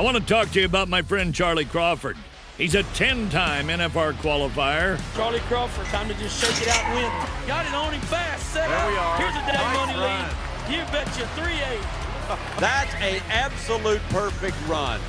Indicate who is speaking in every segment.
Speaker 1: I want to talk to you about my friend Charlie Crawford. He's a 10-time NFR qualifier.
Speaker 2: Charlie Crawford, time to just shake it out and win. Got it on him fast. Set
Speaker 3: there
Speaker 2: up.
Speaker 3: We are.
Speaker 2: Here's a day
Speaker 3: nice
Speaker 2: money
Speaker 3: run.
Speaker 2: lead. You betcha 3-8.
Speaker 4: That's an absolute perfect run.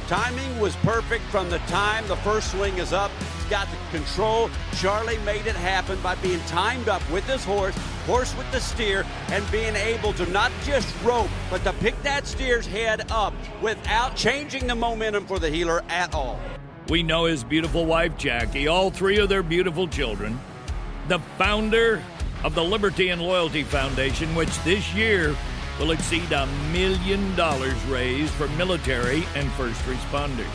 Speaker 4: Timing was perfect from the time the first swing is up. He's got the control. Charlie made it happen by being timed up with his horse with the steer, and being able to not just rope, but to pick that steer's head up without changing the momentum for the heeler at all.
Speaker 1: We know his beautiful wife, Jackie, all three of their beautiful children, the founder of the Liberty and Loyalty Foundation, which this year will exceed $1 million raised for military and first responders.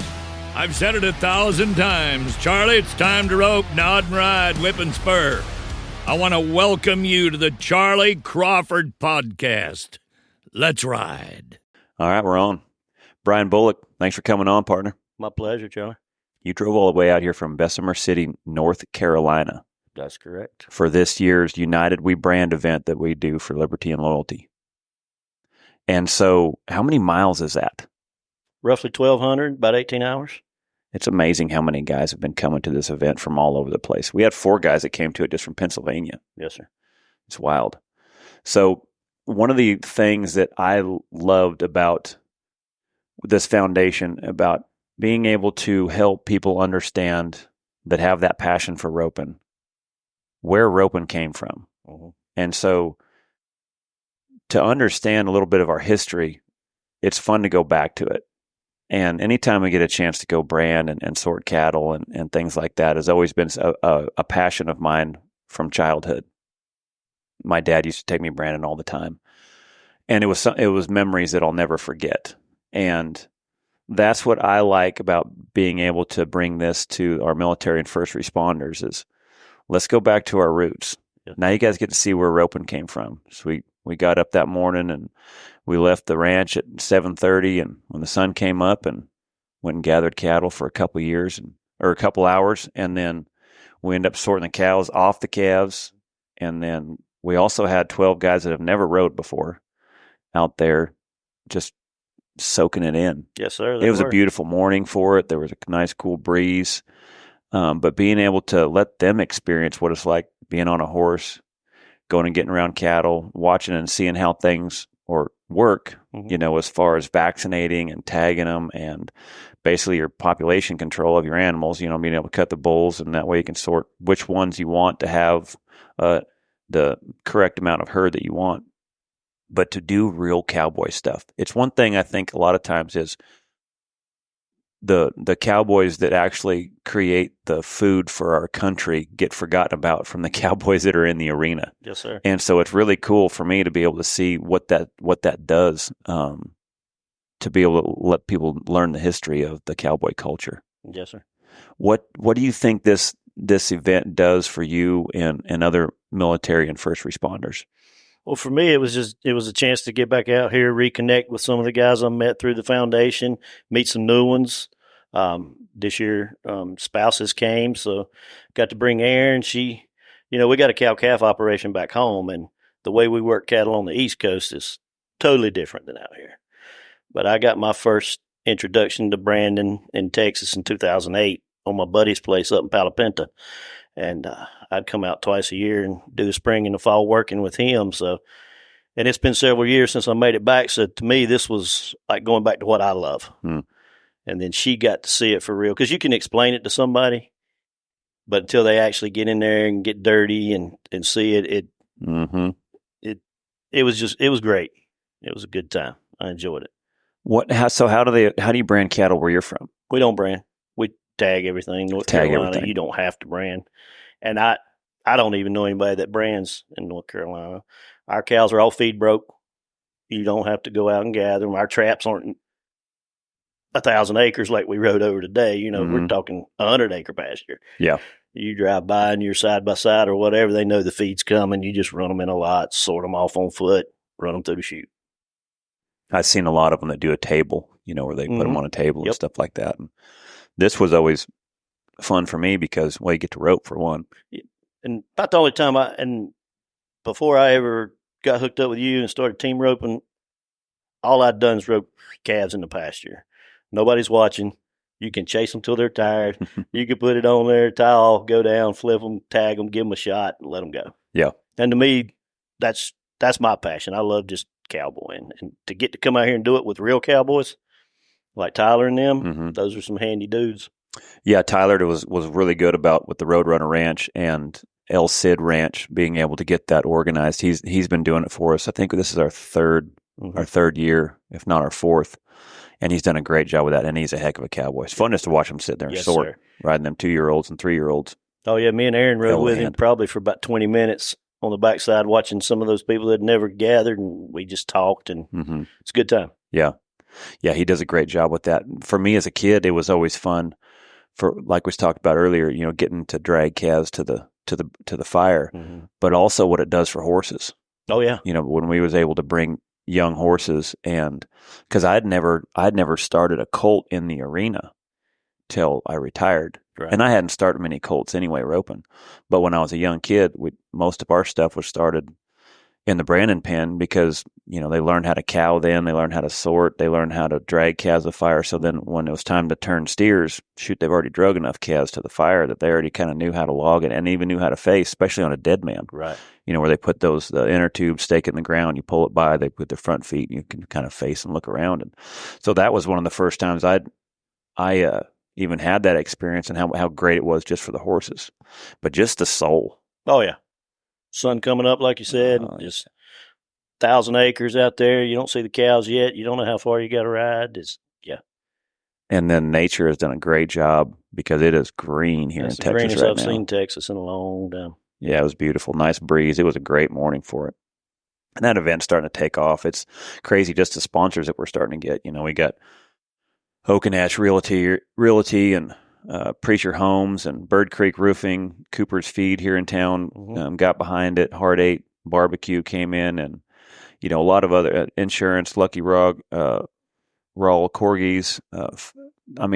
Speaker 1: I've said it 1,000 times. Charlie, it's time to rope, nod and ride, whip and spur. I want to welcome you to the Charlie Crawford Podcast. Let's ride.
Speaker 5: All right, we're on. Brian Bolick, thanks for coming on, partner.
Speaker 6: My pleasure, Charlie.
Speaker 5: You drove all the way out here from Bessemer City, North Carolina.
Speaker 6: That's correct.
Speaker 5: For this year's United We Brand event that we do for Liberty and Loyalty. And so, how many miles is that?
Speaker 6: Roughly 1,200, about 18 hours.
Speaker 5: It's amazing how many guys have been coming to this event from all over the place. We had 4 guys that came to it just from Pennsylvania.
Speaker 6: Yes, sir.
Speaker 5: It's wild. So, one of the things that I loved about this foundation, about being able to help people understand that have that passion for roping, where roping came from.
Speaker 6: Mm-hmm.
Speaker 5: And so, to understand a little bit of our history, it's fun to go back to it. And anytime we get a chance to go brand and sort cattle and things like that has always been a passion of mine from childhood. My dad used to take me branding all the time. And it was memories that I'll never forget. And that's what I like about being able to bring this to our military and first responders is let's go back to our roots.
Speaker 6: Yep.
Speaker 5: Now you guys get to see where roping came from. So we got up that morning and we left the ranch at 7:30, and when the sun came up, and went and gathered cattle for a couple hours, and then we ended up sorting the cows off the calves, and then we also had 12 guys that have never rode before out there, just soaking it in.
Speaker 6: Yes, sir.
Speaker 5: It was a beautiful morning for it. There was a nice cool breeze, but being able to let them experience what it's like being on a horse, going and getting around cattle, watching and seeing how things work,
Speaker 6: mm-hmm.
Speaker 5: As far as vaccinating and tagging them and basically your population control of your animals, being able to cut the bulls, and that way you can sort which ones you want to have the correct amount of herd that you want. But to do real cowboy stuff, it's one thing I think a lot of times is the cowboys that actually create the food for our country get forgotten about from the cowboys that are in the arena.
Speaker 6: Yes, sir.
Speaker 5: And so it's really cool for me to be able to see what that does, to be able to let people learn the history of the cowboy culture.
Speaker 6: Yes, sir.
Speaker 5: What do you think this event does for you and other military and first responders?
Speaker 6: Well, for me, it was a chance to get back out here, reconnect with some of the guys I met through the foundation, meet some new ones. This year, spouses came, so got to bring Erin. She, we got a cow-calf operation back home, and the way we work cattle on the East Coast is totally different than out here. But I got my first introduction to branding in Texas in 2008 on my buddy's place up in Palapinta. And I'd come out twice a year and do the spring and the fall working with him. So, and it's been several years since I made it back. So to me, this was like going back to what I love. And then she got to see it for real, because you can explain it to somebody, but until they actually get in there and get dirty and see it, it was great. It was a good time. I enjoyed it.
Speaker 5: How do you brand cattle where you're from?
Speaker 6: We don't brand. We tag everything. North Carolina, everything. You don't have to brand. And I don't even know anybody that brands in North Carolina. Our cows are all feed broke. You don't have to go out and gather them. Our traps aren't 1,000 acres like we rode over today. We're talking 100-acre pasture.
Speaker 5: Yeah.
Speaker 6: You drive by and you're side by side or whatever, they know the feed's coming. You just run them in a lot, sort them off on foot, run them through the chute.
Speaker 5: I've seen a lot of them that do a table, where they put them on a table and stuff like that. And this was always fun for me because, you get to rope for one.
Speaker 6: And about the only time before I ever got hooked up with you and started team roping, all I'd done is rope calves in the pasture. Nobody's watching. You can chase them till they're tired. You can put it on there, tie off, go down, flip them, tag them, give them a shot, and let them go.
Speaker 5: Yeah.
Speaker 6: And to me, that's my passion. I love just cowboying. And to get to come out here and do it with real cowboys like Tyler and them, those are some handy dudes.
Speaker 5: Yeah, Tyler was really good about with the Roadrunner Ranch and El Cid Ranch being able to get that organized. He's been doing it for us. I think this is our third year, if not our fourth, and he's done a great job with that. And he's a heck of a cowboy. It's fun just to watch him sit there and sort, riding them 2-year-olds and 3-year-olds.
Speaker 6: Oh yeah, me and Aaron rode with him probably for about 20 minutes on the backside, watching some of those people that had never gathered, and we just talked, and it's a good time.
Speaker 5: Yeah, he does a great job with that. For me as a kid, it was always fun. For like we talked about earlier, getting to drag calves to the fire, but also what it does for horses.
Speaker 6: Oh yeah,
Speaker 5: when we was able to bring young horses, and because I'd never started a colt in the arena till I retired, and I hadn't started many colts anyway roping. But when I was a young kid, most of our stuff was started in the Brandon pen because they learned how to cow, then they learned how to sort, they learned how to drag calves to the fire. So then when it was time to turn steers, they've already drug enough calves to the fire that they already kind of knew how to log it and even knew how to face, especially on a dead man.
Speaker 6: Right.
Speaker 5: Where they put the inner tube, stake it in the ground, you pull it by, they put their front feet, and you can kind of face and look around. And so that was one of the first times I even had that experience, and how great it was just for the horses, but just the soul.
Speaker 6: Oh yeah. Sun coming up, like you said, just 1,000 acres out there. You don't see the cows yet. You don't know how far you got to ride.
Speaker 5: And then nature has done a great job because it is green here in Texas right now. It's the greenest
Speaker 6: I've seen Texas in a long time.
Speaker 5: Yeah, it was beautiful. Nice breeze. It was a great morning for it. And that event's starting to take off. It's crazy just the sponsors that we're starting to get. We got Oak and Ash Realty and Preacher Homes and Bird Creek Roofing, Cooper's Feed here in town, got behind it. Heart 8 Barbecue came in, and a lot of other insurance, Lucky Rog, Raw Corgis.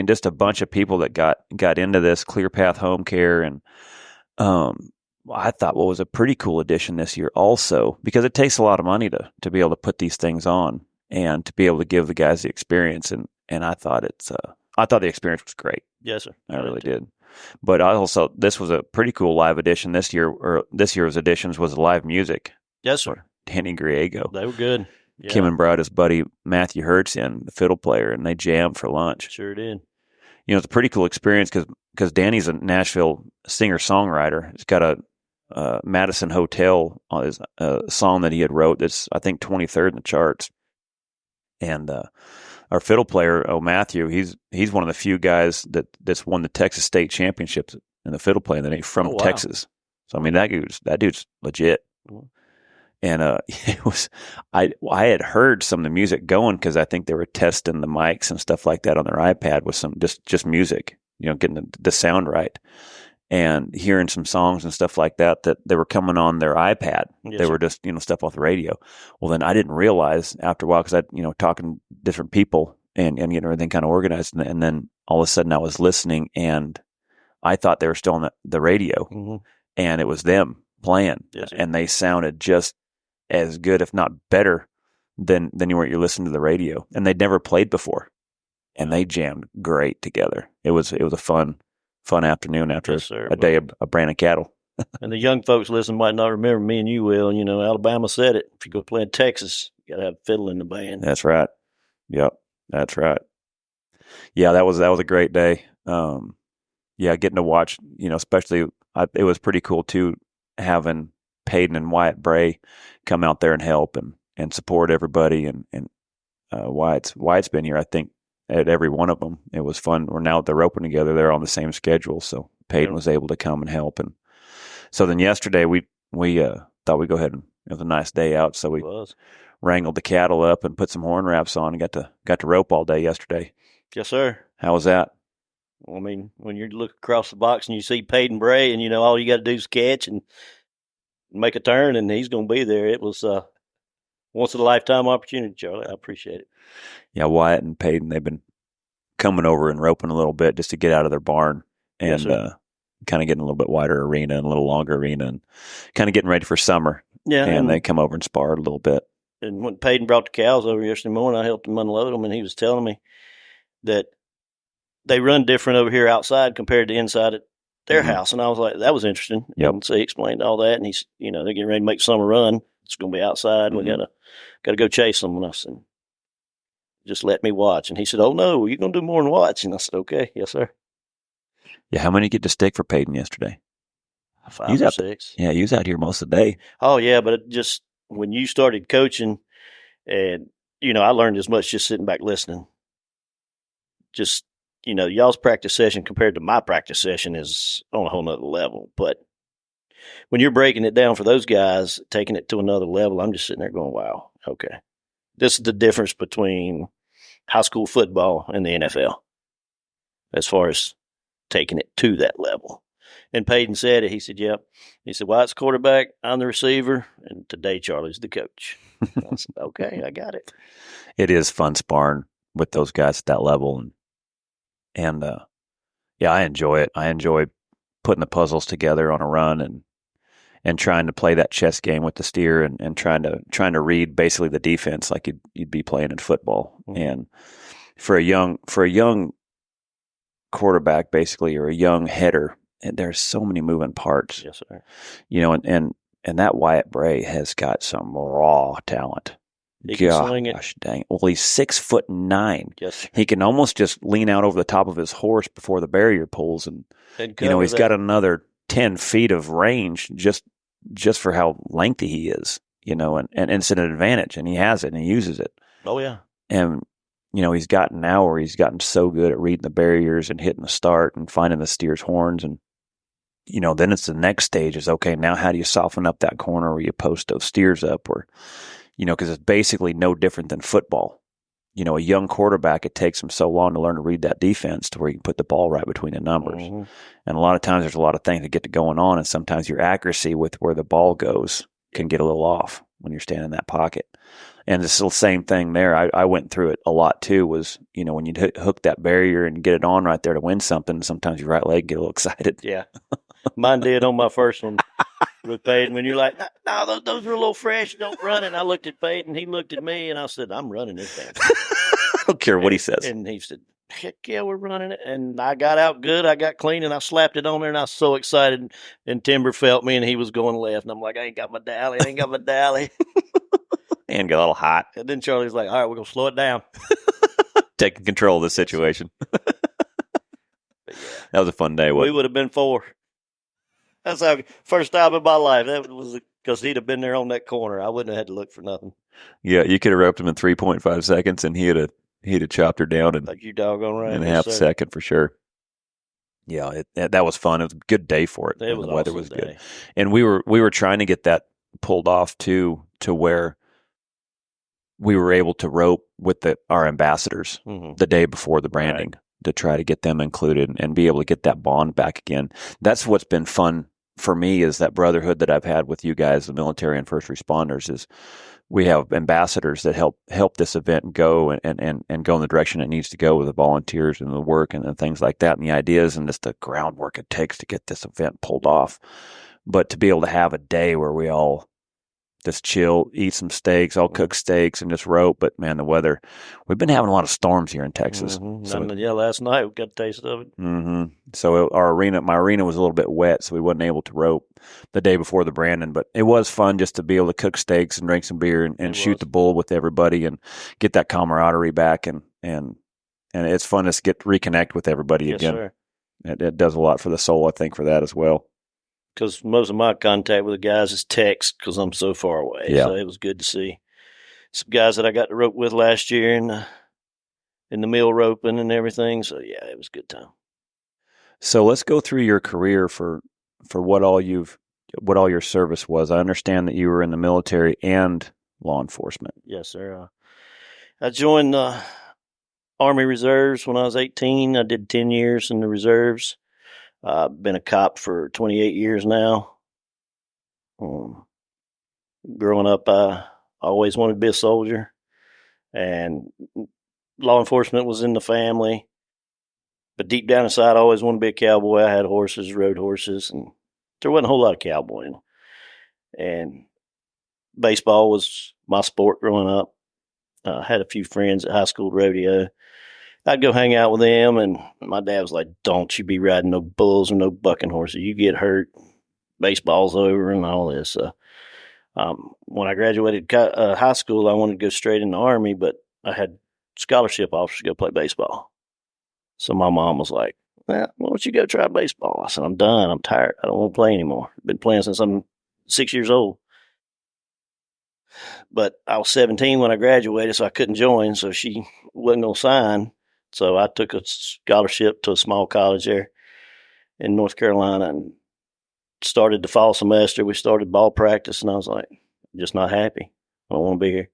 Speaker 5: Just a bunch of people that got into this. Clear Path Home Care, and I thought what was a pretty cool addition this year also, because it takes a lot of money to be able to put these things on and to be able to give the guys the experience, and I thought the experience was great.
Speaker 6: Yes, sir.
Speaker 5: I really did. But this was a pretty cool live edition this year, or this year's editions was live music.
Speaker 6: Yes, sir.
Speaker 5: Danny Griego.
Speaker 6: They were good. Yeah.
Speaker 5: Kim brought his buddy Matthew Hertz in, the fiddle player, and they jammed for lunch.
Speaker 6: Sure did.
Speaker 5: It's a pretty cool experience because Danny's a Nashville singer-songwriter. He's got a Madison Hotel on his song that he had wrote that's, I think, 23rd in the charts. And our fiddle player, Matthew, he's one of the few guys that's won the Texas State Championships in the fiddle playing that ain't from Texas. So that dude's legit. And it was I had heard some of the music going because I think they were testing the mics and stuff like that on their iPad with some just music, getting the sound right, and hearing some songs and stuff like that they were coming on their iPad.
Speaker 6: Yes,
Speaker 5: they were just stuff off the radio. Well, then I didn't realize after a while, because I talking to different people and getting everything kind of organized, and then all of a sudden I was listening and I thought they were still on the radio, and it was them playing, and they sounded just as good, if not better, than you're listening to the radio, and they'd never played before, and they jammed great together. It was a fun afternoon after a day of branding cattle.
Speaker 6: And the young folks listening might not remember, me and you will. Alabama said it. If you go play in Texas, you got to have a fiddle in the band.
Speaker 5: That's right. Yep, that's right. Yeah, that was a great day. Getting to watch, especially it was pretty cool too, having Peyton and Wyatt Bray come out there and help and support everybody. And Wyatt's been here, I think, at every one of them. It was fun. We're now they're roping together. They're on the same schedule, so Peyton was able to come and help. And so then yesterday we thought we'd go ahead, and it was a nice day out, so we wrangled the cattle up and put some horn wraps on and got to rope all day yesterday.
Speaker 6: Yes, sir.
Speaker 5: How was that?
Speaker 6: Well, when you look across the box and you see Peyton Bray, and all you got to do is catch and make a turn, and he's going to be there. It was once in a lifetime opportunity, Charlie. I appreciate it.
Speaker 5: Yeah, Wyatt and Peyton, they've been coming over and roping a little bit just to get out of their barn and kind of getting a little bit wider arena and a little longer arena and kind of getting ready for summer. Yeah, and they come over and sparred a little bit.
Speaker 6: And when Peyton brought the cows over yesterday morning, I helped him unload them, and he was telling me that they run different over here outside compared to inside at their house. And I was like, that was interesting.
Speaker 5: Yep.
Speaker 6: And so he explained all that, and he's, they're getting ready to make summer run. It's going to be outside. We gotta go chase them. And I said, just let me watch. And he said, oh no, you're going to do more than watch. And I said, okay, yes sir.
Speaker 5: Yeah, how many get to stick for Peyton yesterday?
Speaker 6: 5 or 6.
Speaker 5: Yeah, you was out here most of the day.
Speaker 6: Oh yeah, but it just when you started coaching, and I learned as much just sitting back listening. Just y'all's practice session compared to my practice session is on a whole nother level. But when you're breaking it down for those guys, taking it to another level, I'm just sitting there going, wow, okay. This is the difference between high school football and the NFL as far as taking it to that level. And Peyton said it. He said, yep. He said, Wyatt's quarterback, I'm the receiver, and today Charlie's the coach. I said, okay, I got it.
Speaker 5: It is fun sparring with those guys at that level. And yeah, I enjoy it. I enjoy putting the puzzles together on a run and trying to play that chess game with the steer and trying to read basically the defense like you'd be playing in football. Mm-hmm. And for a young quarterback basically, or a young header, and there's so many moving parts.
Speaker 6: Yes, sir.
Speaker 5: And that Wyatt Bray has got some raw talent.
Speaker 6: He can swing it.
Speaker 5: Gosh dang. Well, he's 6'9".
Speaker 6: Yes.
Speaker 5: He can almost just lean out over the top of his horse before the barrier pulls, and he's got another 10 feet of range just for how lengthy he is, and it's an advantage, and he has it and he uses it.
Speaker 6: Oh yeah.
Speaker 5: And he's gotten so good at reading the barriers and hitting the start and finding the steer's horns, and then it's the next stage is, okay, now how do you soften up that corner where you post those steers up, or because it's basically no different than football. A young quarterback, it takes him so long to learn to read that defense to where you can put the ball right between the numbers. Mm-hmm. And a lot of times there's a lot of things that get to going on, and sometimes your accuracy with where the ball goes can get a little off when you're standing in that pocket. And it's the same thing there. I went through it a lot too, was, when you hook that barrier and get it on right there to win something, sometimes your right leg get a little excited.
Speaker 6: Yeah. Mine did on my first one with Peyton. When you're like, no, those are a little fresh, don't run it. And I looked at Peyton, he looked at me, and I said, I'm running this thing.
Speaker 5: I don't care what he says.
Speaker 6: And he said, heck yeah, we're running it. And I got out good. I got clean, and I slapped it on there, and I was so excited. And Timber felt me, and he was going left. And I'm like, I ain't got my dally.
Speaker 5: And got a little hot.
Speaker 6: And then Charlie's like, all right, we're going to slow it down.
Speaker 5: Taking control of the situation.
Speaker 6: Yeah.
Speaker 5: That was a fun day.
Speaker 6: We would have been 4. That's our first time in my life. That was because he'd have been there on that corner. I wouldn't have had to look for nothing.
Speaker 5: Yeah, you could have roped him in 3.5 seconds, and he'd have chopped her down
Speaker 6: like you doggone right
Speaker 5: in half a second for sure. Yeah, that was fun. It was a good day for it.
Speaker 6: The
Speaker 5: weather was good, and we were trying to get that pulled off too, to where we were able to rope with our ambassadors the day before the branding, to try to get them included and be able to get that bond back again. That's what's been fun for me, is that brotherhood that I've had with you guys, the military and first responders, is we have ambassadors that help this event go and go in the direction it needs to go with the volunteers and the work and the things like that, and the ideas and just the groundwork it takes to get this event pulled off. But to be able to have a day where we all just chill, eat some steaks, all cook steaks, and just rope. But man, the weather, we've been having a lot of storms here in Texas.
Speaker 6: Mm-hmm. So last night we got a taste of it.
Speaker 5: Mm-hmm. So my arena was a little bit wet, so we wasn't able to rope the day before the branding. But it was fun just to be able to cook steaks and drink some beer and shoot the bull with everybody and get that camaraderie back. And it's fun to reconnect with everybody again.
Speaker 6: Sir.
Speaker 5: It does a lot for the soul, I think, for that as well.
Speaker 6: Because most of my contact with the guys is text, because I'm so far away.
Speaker 5: Yeah.
Speaker 6: So it was good to see some guys that I got to rope with last year in the mill roping and everything. So yeah, it was a good time.
Speaker 5: So let's go through your career for what all your service was. I understand that you were in the military and law enforcement.
Speaker 6: Yes, sir. I joined the Army Reserves when I was 18. I did 10 years in the reserves. I've been a cop for 28 years now. Growing up, I always wanted to be a soldier, and law enforcement was in the family. But deep down inside, I always wanted to be a cowboy. I had horses, rode horses, and there wasn't a whole lot of cowboying. And baseball was my sport growing up. I had a few friends at high school rodeo. I'd go hang out with them, and my dad was like, "Don't you be riding no bulls or no bucking horses. You get hurt, baseball's over, and all this." So, when I graduated high school, I wanted to go straight in the Army, but I had scholarship offers to go play baseball. So my mom was like, "Well, why don't you go try baseball?" I said, "I'm done. I'm tired. I don't want to play anymore. I've been playing since I'm 6 years old." But I was 17 when I graduated, so I couldn't join. So she wasn't going to sign. So I took a scholarship to a small college there in North Carolina and started the fall semester. We started ball practice, and I was like, I'm just not happy. I don't want to be here.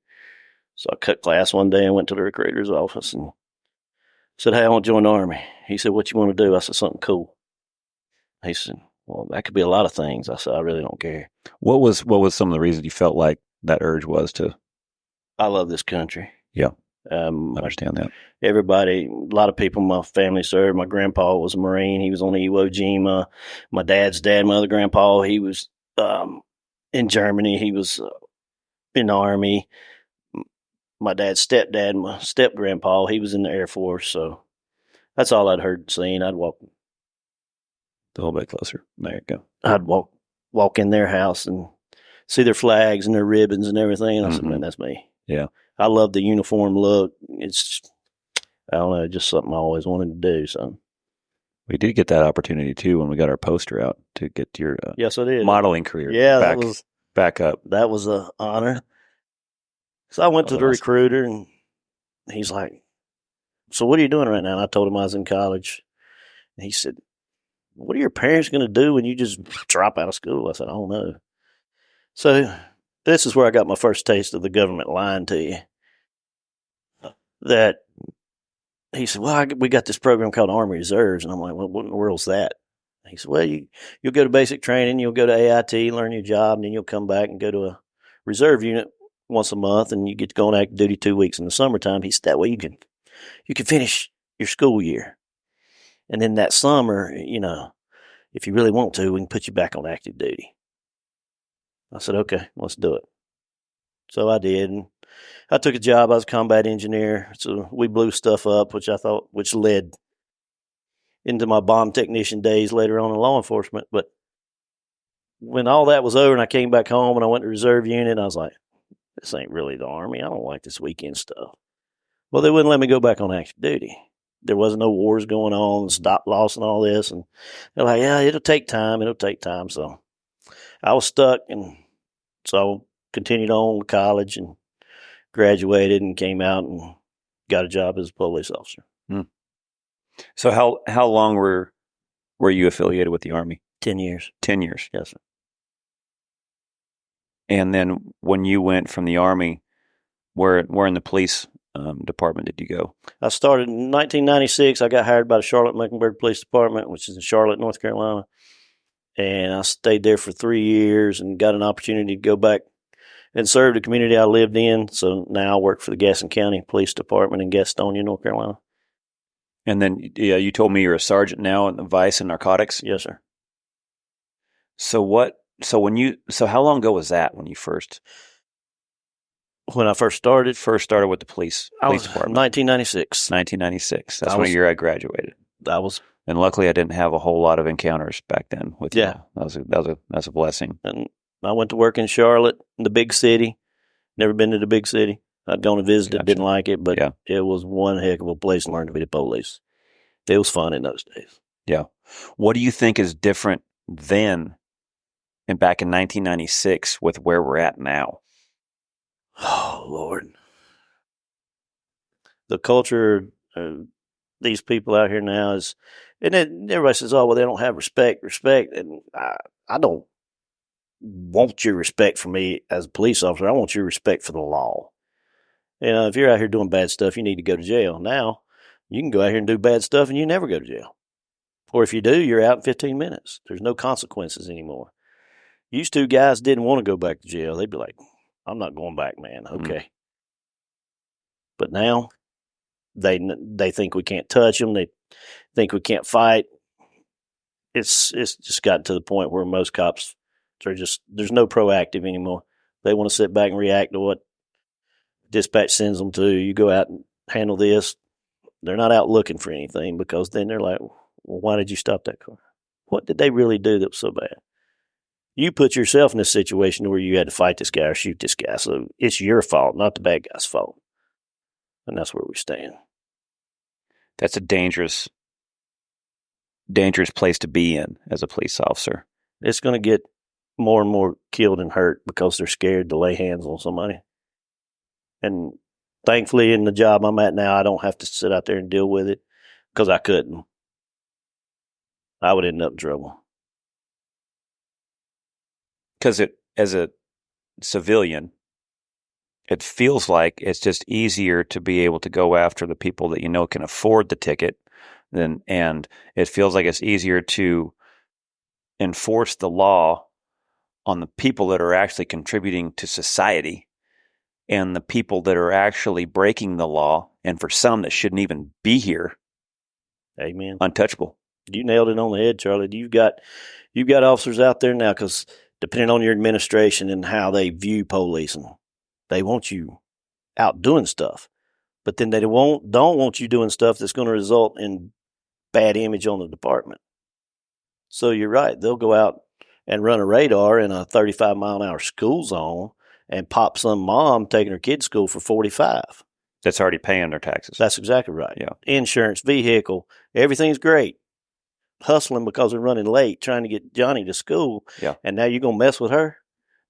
Speaker 6: So I cut class one day and went to the recruiter's office and said, "Hey, I want to join the Army." He said, "What you want to do?" I said, "Something cool." He said, "Well, that could be a lot of things." I said, "I really don't care.
Speaker 5: What was some of the reasons you felt like that urge was to?
Speaker 6: I love this country."
Speaker 5: Yeah, I understand that.
Speaker 6: Everybody, a lot of people in my family served. My grandpa was a Marine. He was on the Iwo Jima. My dad's dad, my other grandpa, he was in Germany. He was in the Army. My dad's stepdad, my step grandpa, he was in the Air Force. So that's all I'd heard and seen. I'd walk
Speaker 5: A little bit closer. There you go.
Speaker 6: I'd walk in their house and see their flags and their ribbons and everything. And I said, "Man, that's me."
Speaker 5: Yeah.
Speaker 6: I love the uniform look. It's, I don't know, just something I always wanted to do. So
Speaker 5: We did get that opportunity too when we got our poster out to get your
Speaker 6: yes, I did.
Speaker 5: modeling career.
Speaker 6: Yeah,
Speaker 5: back up.
Speaker 6: that was an honor. So I went to the recruiter, and he's like, "So what are you doing right now?" And I told him I was in college. And he said, "What are your parents going to do when you just drop out of school?" I said, "I don't know." So this is where I got my first taste of the government lying to you. That he said, "Well, we got this program called Army Reserves." And I'm like, "Well, what in the world's that?" He said, "Well, you'll go to basic training, you'll go to AIT, learn your job, and then you'll come back and go to a reserve unit once a month, and you get to go on active duty 2 weeks in the summertime." He said, "That way you can finish your school year. And then that summer, if you really want to, we can put you back on active duty." I said, "Okay, let's do it." So I did. And I took a job. I was a combat engineer. So we blew stuff up, which led into my bomb technician days later on in law enforcement. But when all that was over and I came back home and I went to reserve unit, I was like, this ain't really the Army. I don't like this weekend stuff. Well, they wouldn't let me go back on active duty. There wasn't no wars going on, stop loss and all this. And they're like, "Yeah, it'll take time. It'll take time." So I was stuck. And so I continued on to college and graduated and came out and got a job as a police officer.
Speaker 5: So how long were you affiliated with the Army?
Speaker 6: 10 years.
Speaker 5: 10 years.
Speaker 6: Yes, sir.
Speaker 5: And then when you went from the Army, where in the police department did you go?
Speaker 6: I started in 1996. I got hired by the Charlotte-Mecklenburg Police Department, which is in Charlotte, North Carolina. And I stayed there for 3 years and got an opportunity to go back and serve the community I lived in. So now I work for the Gaston County Police Department in Gastonia, North Carolina.
Speaker 5: And then you told me you're a sergeant now in the vice and narcotics?
Speaker 6: Yes, sir.
Speaker 5: So how long ago was that when you first?
Speaker 6: When I first started
Speaker 5: with the police department?
Speaker 6: 1996.
Speaker 5: 1996. That's when year I graduated. And luckily I didn't have a whole lot of encounters back then with you. That's a blessing.
Speaker 6: And I went to work in Charlotte, in the big city. Never been to the big city. I'd gone and visited,
Speaker 5: Gotcha.
Speaker 6: Didn't like it, but It was one heck of a place to learn to be the police. It was fun in those days.
Speaker 5: Yeah. What do you think is different then and back in 1996 with where we're at now?
Speaker 6: Oh, Lord. The culture of these people out here now is, and then everybody says, "Oh, well, they don't have respect. And I don't want your respect for me as a police officer. I want your respect for the law. If you're out here doing bad stuff, you need to go to jail. Now, you can go out here and do bad stuff and you never go to jail. Or if you do, you're out in 15 minutes. There's no consequences anymore. Used to, guys didn't want to go back to jail. They'd be like, "I'm not going back, man." Okay. But now, they think we can't touch them. They think we can't fight. It's just gotten to the point where most cops there's no proactive anymore. They want to sit back and react to what dispatch sends them to. You go out and handle this. They're not out looking for anything, because then they're like, well, why did you stop that car? What did they really do that was so bad? You put yourself in a situation where you had to fight this guy or shoot this guy. So it's your fault, not the bad guy's fault. And that's where we stand.
Speaker 5: That's a dangerous place to be in as a police officer.
Speaker 6: It's going to get more and more killed and hurt because they're scared to lay hands on somebody. And thankfully, in the job I'm at now, I don't have to sit out there and deal with it, because I couldn't. I would end up in trouble.
Speaker 5: Because as a civilian, it feels like it's just easier to be able to go after the people that you know can afford the ticket, and it feels like it's easier to enforce the law on the people that are actually contributing to society and the people that are actually breaking the law, and for some that shouldn't even be here.
Speaker 6: Amen.
Speaker 5: Untouchable.
Speaker 6: You nailed it on the head, Charlie. You've got officers out there now, because depending on your administration and how they view policing, they want you out doing stuff, but then they don't want you doing stuff that's going to result in bad image on the department. So you're right. They'll go out and run a radar in a 35-mile-an-hour school zone and pop some mom taking her kid to school for 45.
Speaker 5: That's already paying their taxes.
Speaker 6: That's exactly right.
Speaker 5: Yeah.
Speaker 6: Insurance, vehicle, everything's great. Hustling because they're running late, trying to get Johnny to school.
Speaker 5: Yeah.
Speaker 6: And now you're going to mess with her?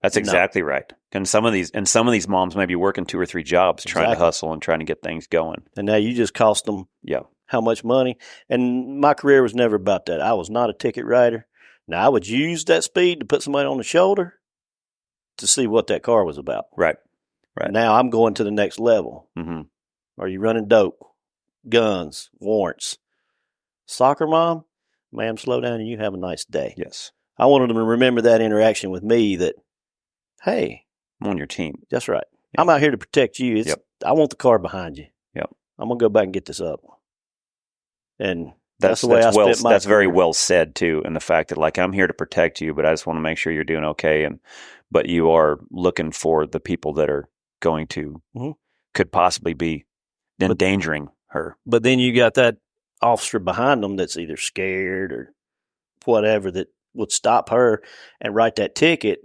Speaker 5: That's exactly right. And some of these moms may be working 2 or 3 jobs trying to hustle and trying to get things going.
Speaker 6: And now you just cost them how much money? And my career was never about that. I was not a ticket writer. Now, I would use that speed to put somebody on the shoulder to see what that car was about.
Speaker 5: Right.
Speaker 6: Now I'm going to the next level.
Speaker 5: Mm-hmm.
Speaker 6: Are you running dope, guns, warrants? Soccer mom? Ma'am, slow down and you have a nice day.
Speaker 5: Yes.
Speaker 6: I wanted them to remember that interaction with me, that, hey,
Speaker 5: I'm on your team.
Speaker 6: That's right. Yep. I'm out here to protect you. I want the car behind you.
Speaker 5: Yep.
Speaker 6: I'm going to go back and get this up. And that's the way I spent my
Speaker 5: That's
Speaker 6: career.
Speaker 5: very well said, too, and the fact that, like, I'm here to protect you, but I just want to make sure you're doing okay. But you are looking for the people that are going to, could possibly be endangering her.
Speaker 6: But then you got that officer behind them that's either scared or whatever, that would stop her and write that ticket.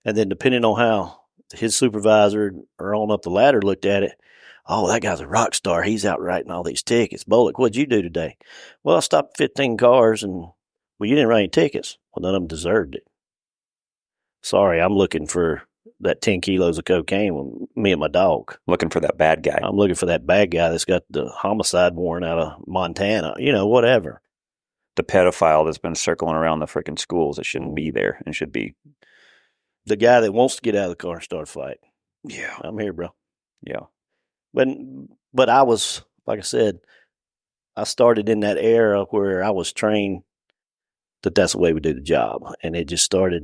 Speaker 6: And then depending on how his supervisor or on up the ladder looked at it, oh, that guy's a rock star. He's out writing all these tickets. Bolick, what'd you do today? Well, I stopped 15 cars and, well, you didn't write any tickets. Well, none of them deserved it. Sorry, I'm looking for that 10 kilos of cocaine with me and my dog.
Speaker 5: Looking for that bad guy.
Speaker 6: I'm looking for that bad guy that's got the homicide warrant out of Montana, whatever.
Speaker 5: The pedophile that's been circling around the freaking schools that shouldn't be there and should be.
Speaker 6: The guy that wants to get out of the car and start a fight.
Speaker 5: Yeah.
Speaker 6: I'm here, bro.
Speaker 5: Yeah.
Speaker 6: But I was, like I said, I started in that era where I was trained that that's the way we do the job. And it just started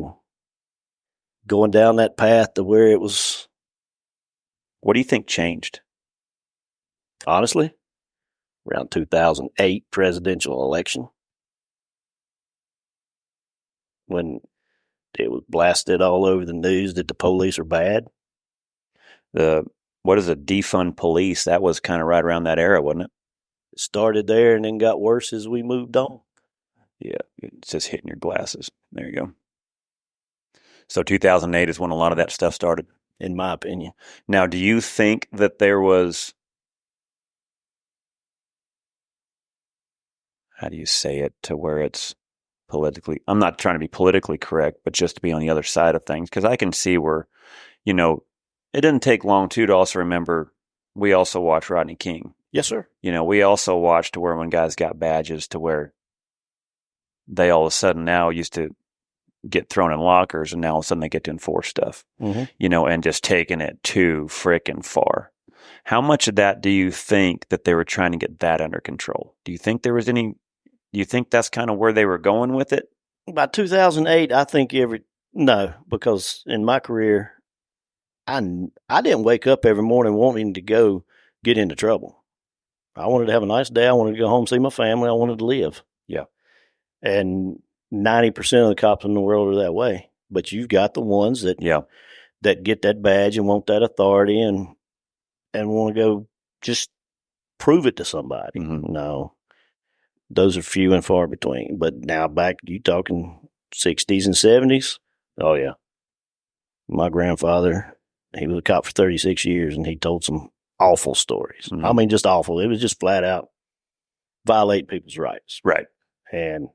Speaker 6: going down that path to where it was.
Speaker 5: What do you think changed?
Speaker 6: Honestly, around 2008 presidential election, when it was blasted all over the news that the police are bad.
Speaker 5: What is a defund police? That was kind of right around that era, wasn't it?
Speaker 6: It started there and then got worse as we moved on.
Speaker 5: Yeah, it's just hitting your glasses. There you go. So 2008 is when a lot of that stuff started,
Speaker 6: in my opinion.
Speaker 5: Now, do you think that there was, how do you say it to where it's politically, I'm not trying to be politically correct, but just to be on the other side of things, because I can see where, it didn't take long, too, to also remember we also watched Rodney King.
Speaker 6: Yes, sir.
Speaker 5: We also watched to where when guys got badges to where they all of a sudden now used to get thrown in lockers and now all of a sudden they get to enforce stuff, and just taking it too freaking far. How much of that do you think that they were trying to get that under control? Do you think there was any, do you think that's kind of where they were going with it?
Speaker 6: By 2008, I think no, because in my career, I didn't wake up every morning wanting to go get into trouble. I wanted to have a nice day. I wanted to go home, see my family. I wanted to live.
Speaker 5: Yeah.
Speaker 6: And 90% of the cops in the world are that way. But you've got the ones that get that badge and want that authority and want to go just prove it to somebody.
Speaker 5: Mm-hmm.
Speaker 6: No, those are few and far between. But now back, you talking 60s and 70s? Oh, yeah. My grandfather, he was a cop for 36 years, and he told some awful stories.
Speaker 5: Mm-hmm.
Speaker 6: I mean, just awful. It was just flat out violate people's rights.
Speaker 5: Right.
Speaker 6: And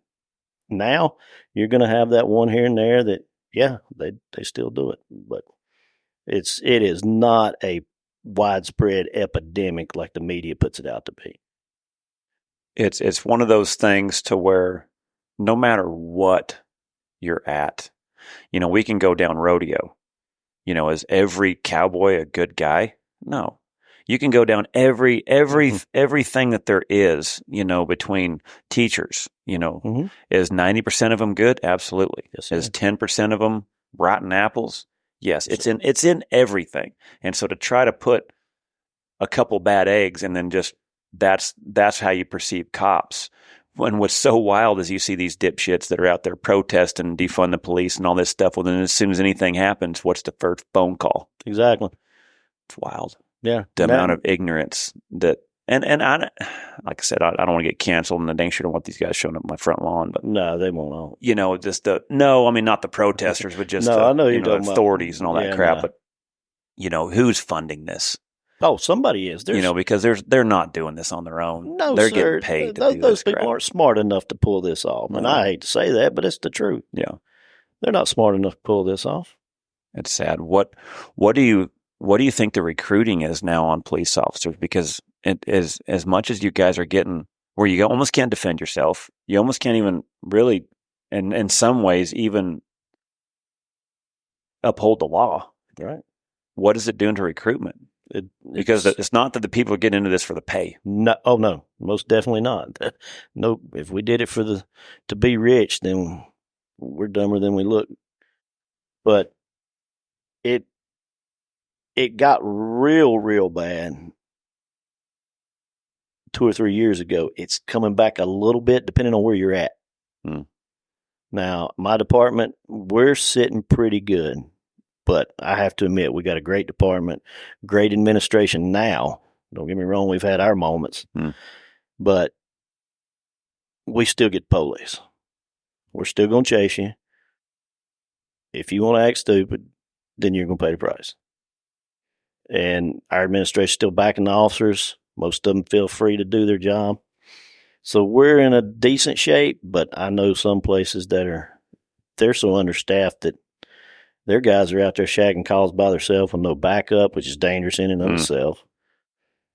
Speaker 6: now you're going to have that one here and there that, yeah, they still do it. But it is not a widespread epidemic like the media puts it out to be.
Speaker 5: It's one of those things to where no matter what you're at, we can go down rodeo. Is every cowboy a good guy? No. You can go down everything that there is, between teachers,
Speaker 6: Mm-hmm.
Speaker 5: Is 90% of them good? Absolutely.
Speaker 6: Yes,
Speaker 5: Is 10% of them rotten apples? Yes. It's in everything. And so to try to put a couple bad eggs and then just that's how you perceive cops. When what's so wild is you see these dipshits that are out there protesting, defund the police and all this stuff. Well, then as soon as anything happens, what's the first phone call?
Speaker 6: Exactly.
Speaker 5: It's wild.
Speaker 6: Yeah.
Speaker 5: The amount of ignorance that, and I, like I said, I don't want to get canceled, and I dang sure don't want these guys showing up on my front lawn. But
Speaker 6: no, they won't all.
Speaker 5: Not the protesters, but just
Speaker 6: I know
Speaker 5: the authorities and all that crap.
Speaker 6: No.
Speaker 5: But who's funding this?
Speaker 6: Oh, somebody is.
Speaker 5: Because they're not doing this on their own.
Speaker 6: No,
Speaker 5: they're
Speaker 6: sir.
Speaker 5: getting paid to do
Speaker 6: those
Speaker 5: this
Speaker 6: people
Speaker 5: crap.
Speaker 6: aren't smart enough to pull this off.
Speaker 5: No.
Speaker 6: And I hate to say that, but it's the truth.
Speaker 5: Yeah,
Speaker 6: They're not smart enough to pull this off.
Speaker 5: it's sad. What do you think the recruiting is now on police officers? Because it is, as much as you guys are getting where you almost can't defend yourself, you almost can't even really, and in some ways, even uphold the law.
Speaker 6: Right.
Speaker 5: What is it doing to recruitment? Because it's not that the people are getting into this for the pay.
Speaker 6: No, most definitely not. No, if we did it to be rich, then we're dumber than we look. But it got real bad 2 or 3 years ago. It's coming back a little bit depending on where you're at. Now, my department, we're sitting pretty good. But I have to admit, we got a great department, great administration now. Don't get me wrong, we've had our moments. But we still get police. We're still going to chase you. If you want to act stupid, then you're going to pay the price. And our administration's still backing the officers. Most of them feel free to do their job. So we're in a decent shape, but I know some places they're so understaffed that their guys are out there shagging calls by themselves with no backup, which is dangerous in and of itself.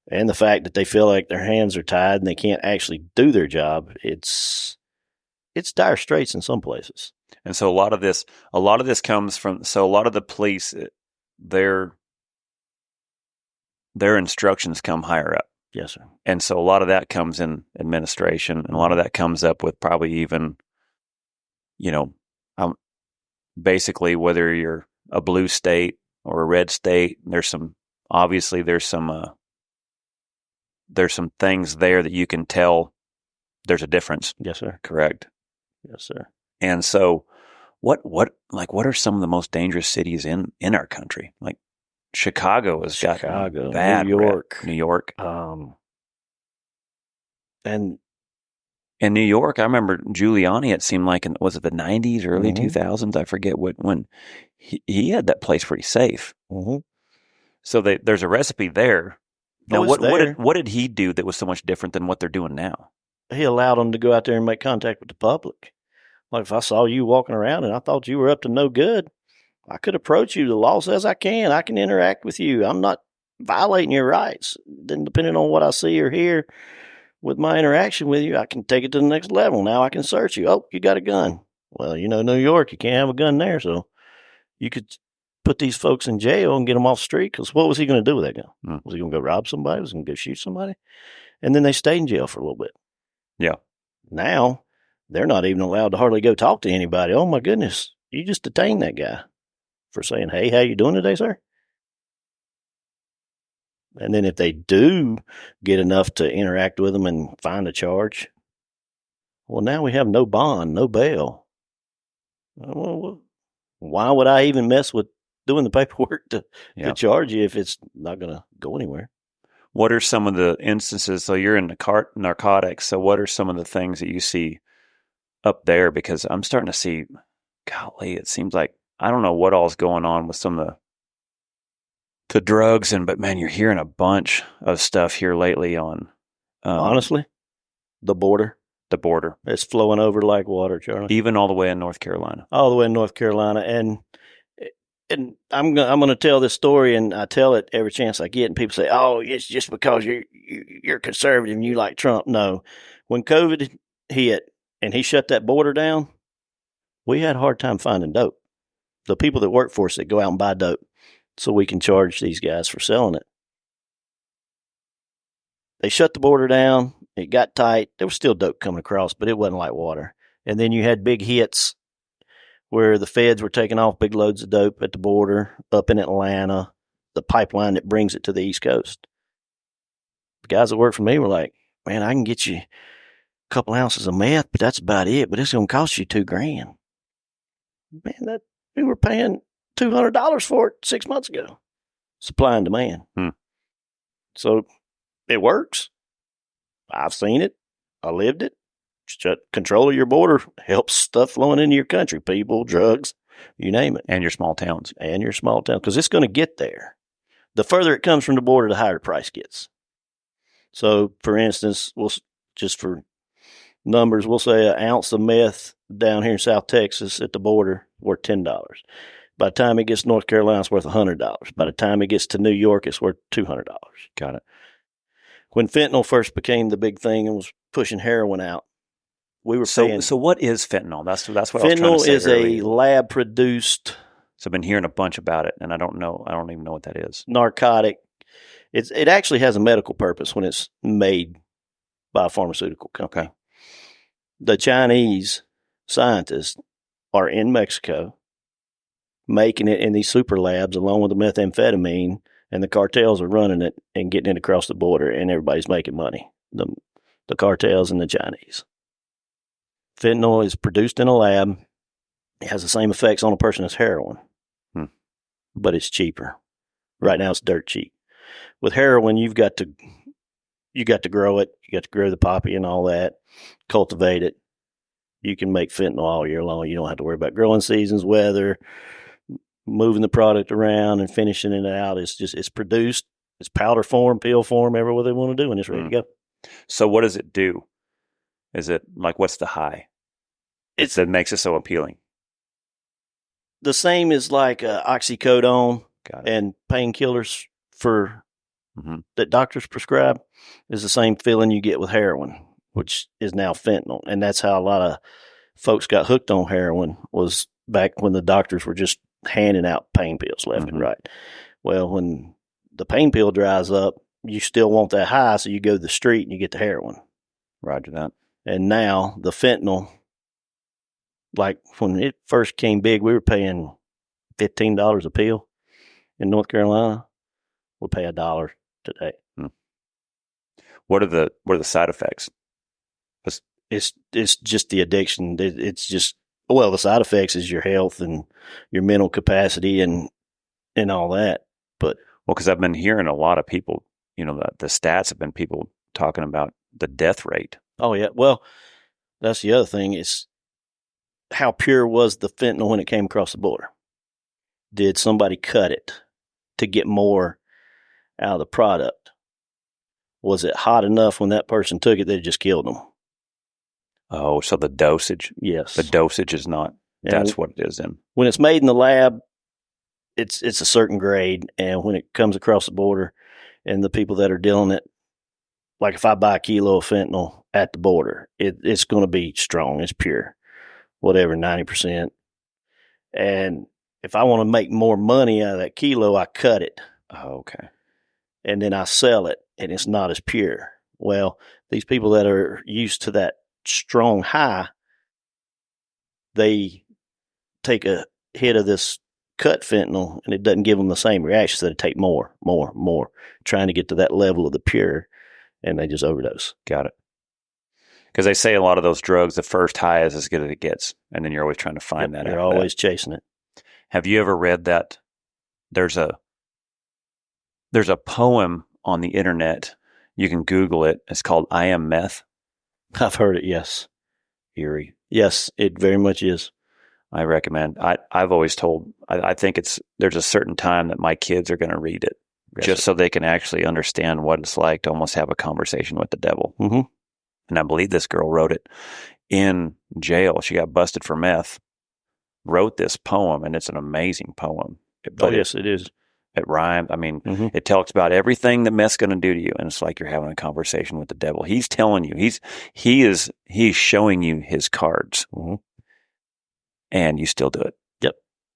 Speaker 6: And the fact that they feel like their hands are tied and they can't actually do their job, it's dire straits in some places.
Speaker 5: And so a lot of this comes from, so a lot of the police, their instructions come higher up.
Speaker 6: Yes, sir.
Speaker 5: And so a lot of that comes in administration, and a lot of that comes up with probably even, basically whether you're a blue state or a red state, there's some things there that you can tell there's a difference.
Speaker 6: Yes, sir.
Speaker 5: Correct.
Speaker 6: Yes, sir.
Speaker 5: And so what are some of the most dangerous cities in our country? Like Chicago has got bad
Speaker 6: New York.
Speaker 5: New York.
Speaker 6: And
Speaker 5: in New York, I remember Giuliani, it seemed like, was it the 90s, early 2000s? I forget when he had that place pretty safe. So there's a recipe there. Now, what did he do that was so much different than what they're doing now?
Speaker 6: He allowed them to go out there and make contact with the public. Like if I saw you walking around and I thought you were up to no good, I could approach you. The law says I can interact with you. I'm not violating your rights. Then depending on what I see or hear with my interaction with you, I can take it to the next level. Now I can search you. Oh, you got a gun. Well, New York, you can't have a gun there. So you could put these folks in jail and get them off the street. Because what was he going to do with that gun? Was he going to go rob somebody? Was he going to go shoot somebody? And then they stayed in jail for a little bit.
Speaker 5: Yeah.
Speaker 6: Now they're not even allowed to hardly go talk to anybody. Oh my goodness. You just detained that guy for saying, hey, how you doing today, sir? And then if they do get enough to interact with them and find a charge, well, now we have no bond, no bail. Well, why would I even mess with doing the paperwork to charge you if it's not going to go anywhere?
Speaker 5: What are some of the instances? So you're in the narcotics. So what are some of the things that you see up there? Because I'm starting to see, golly, it seems like I don't know what all's going on with some of the drugs, but man, you're hearing a bunch of stuff here lately on
Speaker 6: honestly, the border.
Speaker 5: The border.
Speaker 6: It's flowing over like water, Charlie.
Speaker 5: Even all the way in North Carolina.
Speaker 6: All the way in North Carolina, and I'm going to tell this story, and I tell it every chance I get, and people say, "Oh, it's just because you're conservative and you like Trump." No, when COVID hit and he shut that border down, we had a hard time finding dope. The people that work for us that go out and buy dope, so we can charge these guys for selling it. They shut the border down. It got tight. There was still dope coming across, but it wasn't like water. And then you had big hits where the feds were taking off big loads of dope at the border up in Atlanta, the pipeline that brings it to the East Coast. The guys that work for me were like, man, I can get you a couple ounces of meth, but that's about it. But it's going to cost you $2,000. Man, we were paying $200 for it 6 months ago. Supply and demand. So it works. I've seen it. I lived it. Control of your border helps stuff flowing into your country. People, drugs, you name it.
Speaker 5: And your small towns.
Speaker 6: Because it's going to get there. The further it comes from the border, the higher the price gets. So, for instance, just for numbers, we'll say an ounce of meth down here in South Texas at the border worth $10. By the time it gets to North Carolina, it's worth $100. By the time it gets to New York, it's worth $200.
Speaker 5: Got it.
Speaker 6: When fentanyl first became the big thing and was pushing heroin out, we were paying.
Speaker 5: So what is fentanyl? That's what
Speaker 6: fentanyl
Speaker 5: I was trying to say
Speaker 6: is
Speaker 5: earlier.
Speaker 6: a lab produced.
Speaker 5: So I've been hearing a bunch about it, and I don't even know what that is.
Speaker 6: Narcotic. It actually has a medical purpose when it's made by a pharmaceutical company.
Speaker 5: Okay.
Speaker 6: The Chinese scientists are in Mexico making it in these super labs along with the methamphetamine, and the cartels are running it and getting it across the border, and everybody's making money. The cartels and the Chinese. Fentanyl is produced in a lab. It has the same effects on a person as heroin, but it's cheaper. Right now, it's dirt cheap. With heroin, you got to grow it. You got to grow the poppy and all that, cultivate it. You can make fentanyl all year long. You don't have to worry about growing seasons, weather, moving the product around and finishing it out. It's produced. It's powder form, pill form, everywhere they want to do, and it's ready to go.
Speaker 5: So what does it do? Is it like, what's the high? That makes it so appealing.
Speaker 6: The same as like oxycodone and painkillers that doctors prescribe is the same feeling you get with heroin, which is now fentanyl. And that's how a lot of folks got hooked on heroin, was back when the doctors were just handing out pain pills left and right. Well, when the pain pill dries up, you still want that high, so you go to the street and you get the heroin.
Speaker 5: Roger that. And
Speaker 6: now the fentanyl, like when it first came big, we were paying $15 a pill in North Carolina. We'll pay $1 today.
Speaker 5: What are the side effects?
Speaker 6: It's just the addiction. It's just, the side effects is your health and your mental capacity and all that. But
Speaker 5: because I've been hearing a lot of people, the stats have been people talking about the death rate.
Speaker 6: Oh yeah. Well, that's the other thing is how pure was the fentanyl when it came across the border? Did somebody cut it to get more out of the product? Was it hot enough when that person took it that it just killed them?
Speaker 5: Oh, so the dosage.
Speaker 6: Yes.
Speaker 5: The dosage is not, that's what it is then.
Speaker 6: When it's made in the lab, it's a certain grade. And when it comes across the border and the people that are dealing it, like if I buy a kilo of fentanyl at the border, it's going to be strong. It's pure, whatever, 90%. And if I want to make more money out of that kilo, I cut it.
Speaker 5: Oh, okay.
Speaker 6: And then I sell it, and it's not as pure. Well, these people that are used to that strong high, they take a hit of this cut fentanyl, and it doesn't give them the same reaction, so they take more, trying to get to that level of the pure, and they just overdose.
Speaker 5: Got it. Because they say a lot of those drugs, the first high is as good as it gets, and then you're always trying to find that.
Speaker 6: They're always chasing it.
Speaker 5: Have you ever read that there's a poem on the internet. You can Google it. It's called I Am Meth.
Speaker 6: I've heard it. Yes.
Speaker 5: Eerie.
Speaker 6: Yes, it very much is.
Speaker 5: I recommend. I've always told. I think there's a certain time that my kids are going to read it, just so they can actually understand what it's like to almost have a conversation with the devil.
Speaker 6: Mm-hmm.
Speaker 5: And I believe this girl wrote it in jail. She got busted for meth. Wrote this poem, and it's an amazing poem. But
Speaker 6: yes, it is.
Speaker 5: It rhymes. I mean, It talks about everything that meth's going to do to you, and it's like you're having a conversation with the devil. He's telling you. He's showing you his cards, and you still do it.
Speaker 6: Yep.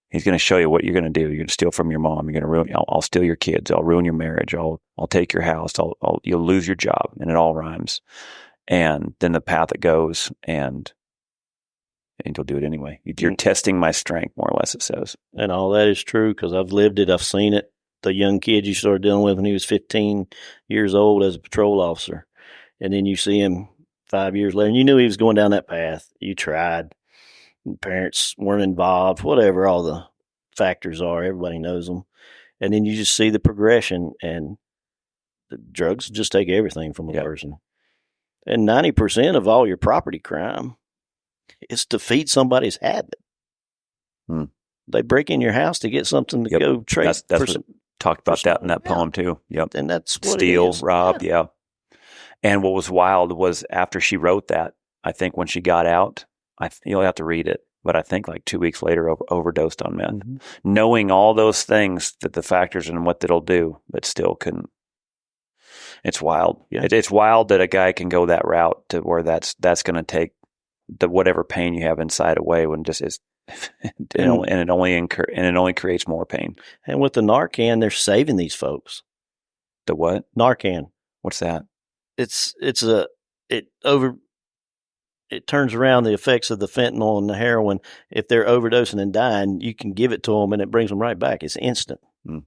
Speaker 5: He's going to show you what you're going to do. You're going to steal from your mom. You're going to ruin. I'll steal your kids. I'll ruin your marriage. I'll take your house. You'll lose your job, and it all rhymes. And then the path it goes, and you'll do it anyway. You're testing my strength, more or less, it says.
Speaker 6: And all that is true because I've lived it. I've seen it. The young kid you started dealing with when he was 15 years old as a patrol officer. And then you see him 5 years later, and you knew he was going down that path. You tried. Parents weren't involved, whatever all the factors are. Everybody knows them. And then you just see the progression, and the drugs just take everything from a person. And 90% of all your property crime is to feed somebody's habit. They break in your house to get something to go trade.
Speaker 5: That's talked about that in that poem too. Yep.
Speaker 6: And that's what
Speaker 5: Steal,
Speaker 6: it is.
Speaker 5: rob, yeah. And what was wild was after she wrote that, I think when she got out, you'll have to read it, but I think like 2 weeks later overdosed on meth. Knowing all those things, that the factors and what it'll do, but still couldn't. It's wild. Yeah. It's wild that a guy can go that route to where that's going to take the whatever pain you have inside away when just is, and it only creates more pain.
Speaker 6: And with the Narcan, they're saving these folks.
Speaker 5: The what?
Speaker 6: Narcan.
Speaker 5: What's that?
Speaker 6: It turns around the effects of the fentanyl and the heroin. If they're overdosing and dying, you can give it to them and it brings them right back. It's instant.
Speaker 5: Kind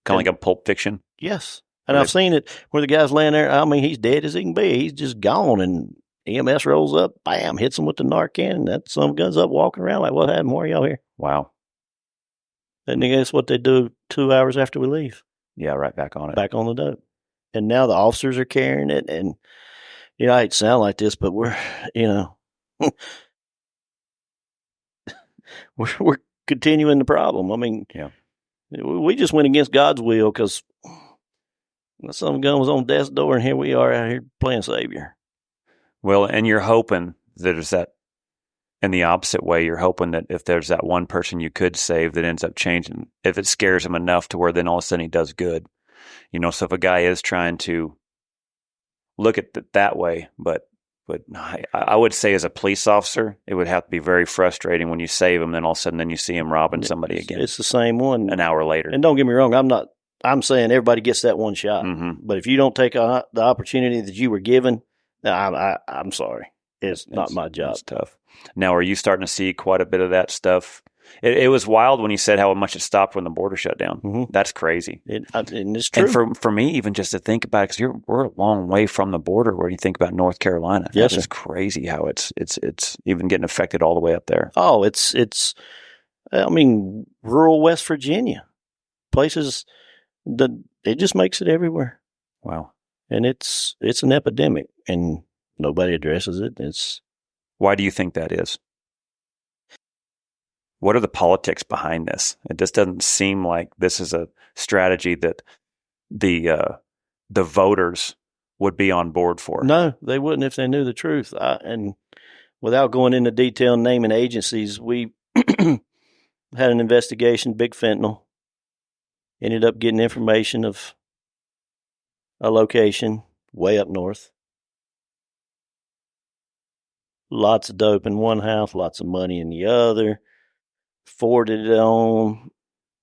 Speaker 5: of like a Pulp Fiction.
Speaker 6: Yes. And I've seen it where the guy's laying there. I mean, he's dead as he can be. He's just gone, and EMS rolls up, bam, hits him with the Narcan, and that son of a gun's up walking around like, what happened? Why are y'all here?
Speaker 5: Wow.
Speaker 6: And then guess what they do 2 hours after we leave?
Speaker 5: Yeah, right back on it.
Speaker 6: Back on the dope. And now the officers are carrying it, and, I hate to sound like this, but we're we're continuing the problem. I mean, we just went against God's will because some gun was on death's door, and here we are out here playing Savior.
Speaker 5: Well, and you're hoping that there's that, in the opposite way, you're hoping that if there's that one person you could save that ends up changing, if it scares him enough to where then all of a sudden he does good. So if a guy is trying to look at it that way, but I would say as a police officer, it would have to be very frustrating when you save him, then all of a sudden then you see him robbing somebody again.
Speaker 6: It's the same one.
Speaker 5: An hour later.
Speaker 6: And don't get me wrong, I'm saying everybody gets that one shot. But if you don't take the opportunity that you were given, I'm sorry. It's not my job.
Speaker 5: It's tough. Now, are you starting to see quite a bit of that stuff? It was wild when you said how much it stopped when the border shut down. That's crazy.
Speaker 6: And it's true.
Speaker 5: And for me, even just to think about it, because we're a long way from the border where you think about North Carolina.
Speaker 6: Yes,
Speaker 5: it's crazy how it's even getting affected all the way up there.
Speaker 6: Oh, it's rural West Virginia. Places it just makes it everywhere.
Speaker 5: Wow.
Speaker 6: And it's an epidemic, and nobody addresses it.
Speaker 5: Why do you think that is? What are the politics behind this? It just doesn't seem like this is a strategy that the voters would be on board for.
Speaker 6: No, they wouldn't if they knew the truth. And without going into detail and naming agencies, we had an investigation, big fentanyl. Ended up getting information of a location way up north. Lots of dope in one house, lots of money in the other. Forwarded it on,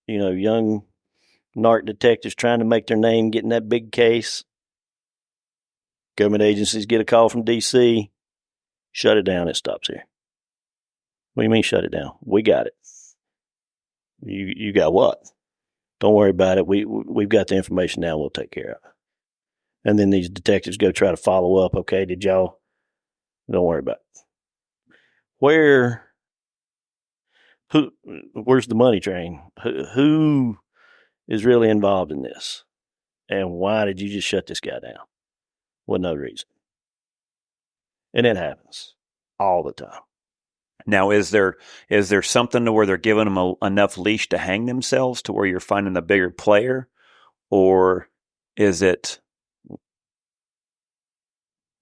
Speaker 6: young narc detectives trying to make their name, getting that big case. Government agencies get a call from D.C., shut it down, it stops here. What do you mean shut it down? We got it. You got what? Don't worry about it. We've got the information now. We'll take care of it. And then these detectives go try to follow up. Okay, did y'all? Don't worry about it. Where's the money train? Who is really involved in this? And why did you just shut this guy down? With no reason. And it happens all the time.
Speaker 5: Now, is there something to where they're giving them enough leash to hang themselves to where you're finding the bigger player, or is it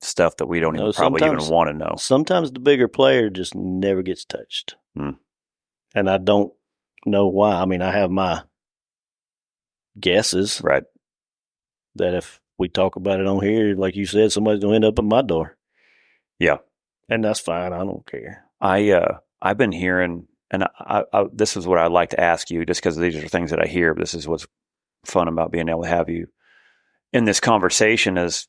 Speaker 5: stuff that we don't even probably even want to know?
Speaker 6: Sometimes the bigger player just never gets touched, and I don't know why. I mean, I have my guesses,
Speaker 5: right?
Speaker 6: That if we talk about it on here, like you said, somebody's going to end up at my door.
Speaker 5: Yeah,
Speaker 6: and that's fine. I don't care.
Speaker 5: I've been hearing, and I this is what I'd like to ask you, just because these are things that I hear. But this is what's fun about being able to have you in this conversation. Is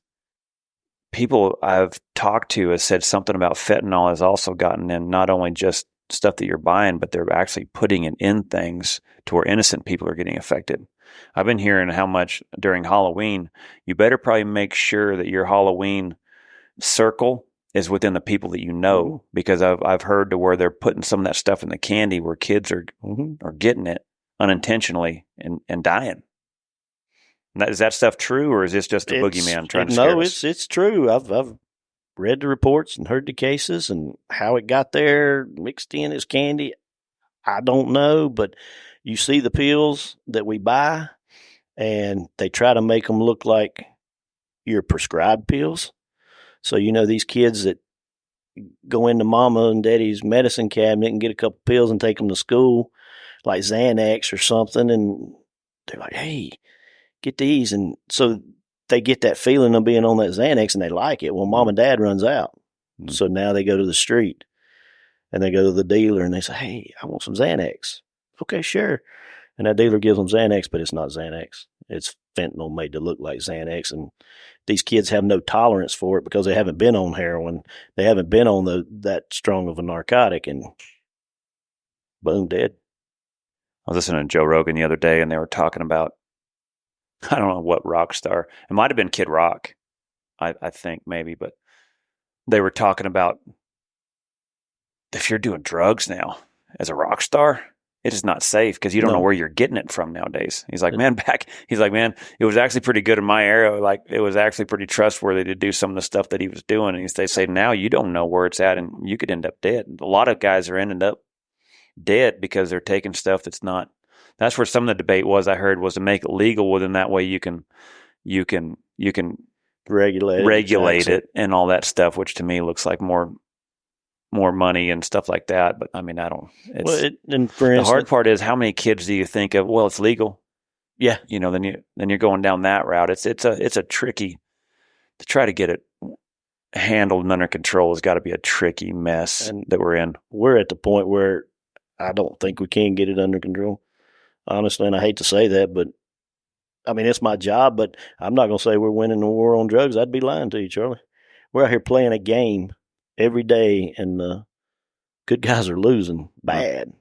Speaker 5: people I've talked to has said something about fentanyl has also gotten in not only just stuff that you're buying, but they're actually putting it in things to where innocent people are getting affected. I've been hearing how much during Halloween, you better probably make sure that your Halloween circle is within the people that you know, because I've heard to where they're putting some of that stuff in the candy where kids are getting it unintentionally and dying. Is that stuff true, or is this just a boogeyman trying to scare us?
Speaker 6: No, it's true. I've read the reports and heard the cases and how it got there mixed in as candy. I don't know, but you see the pills that we buy, and they try to make them look like your prescribed pills. So, these kids that go into mama and daddy's medicine cabinet and get a couple pills and take them to school, like Xanax or something, and they're like, hey, get these. And so they get that feeling of being on that Xanax and they like it. Well, mom and dad runs out. So now they go to the street and they go to the dealer and they say, hey, I want some Xanax. Okay, sure. And that dealer gives them Xanax, but it's not Xanax. It's fentanyl made to look like Xanax. And these kids have no tolerance for it because they haven't been on heroin. They haven't been on that strong of a narcotic, and boom, dead.
Speaker 5: I was listening to Joe Rogan the other day, and they were talking about, I don't know what rock star. It might have been Kid Rock, I think maybe, but they were talking about if you're doing drugs now as a rock star, it is not safe because you don't know where you're getting it from nowadays. He's like, man, it was actually pretty good in my era. Like, it was actually pretty trustworthy to do some of the stuff that he was doing. And they say now you don't know where it's at, and you could end up dead. A lot of guys are ending up dead because they're taking stuff that's not. That's where some of the debate was. I heard was to make it legal. Well, then that way you can regulate it and all that stuff, which to me looks like more money and stuff like that. But I mean, I don't. The hard part is how many kids do you think of? Well, it's legal.
Speaker 6: Yeah,
Speaker 5: then you're going down that route. It's a tricky to try to get it handled and under control. Has got to be a tricky mess that we're in.
Speaker 6: We're at the point where I don't think we can get it under control, honestly. And I hate to say that, but I mean, it's my job. But I'm not going to say we're winning the war on drugs. I'd be lying to you, Charlie. We're out here playing a game every day, and the good guys are losing bad.
Speaker 5: I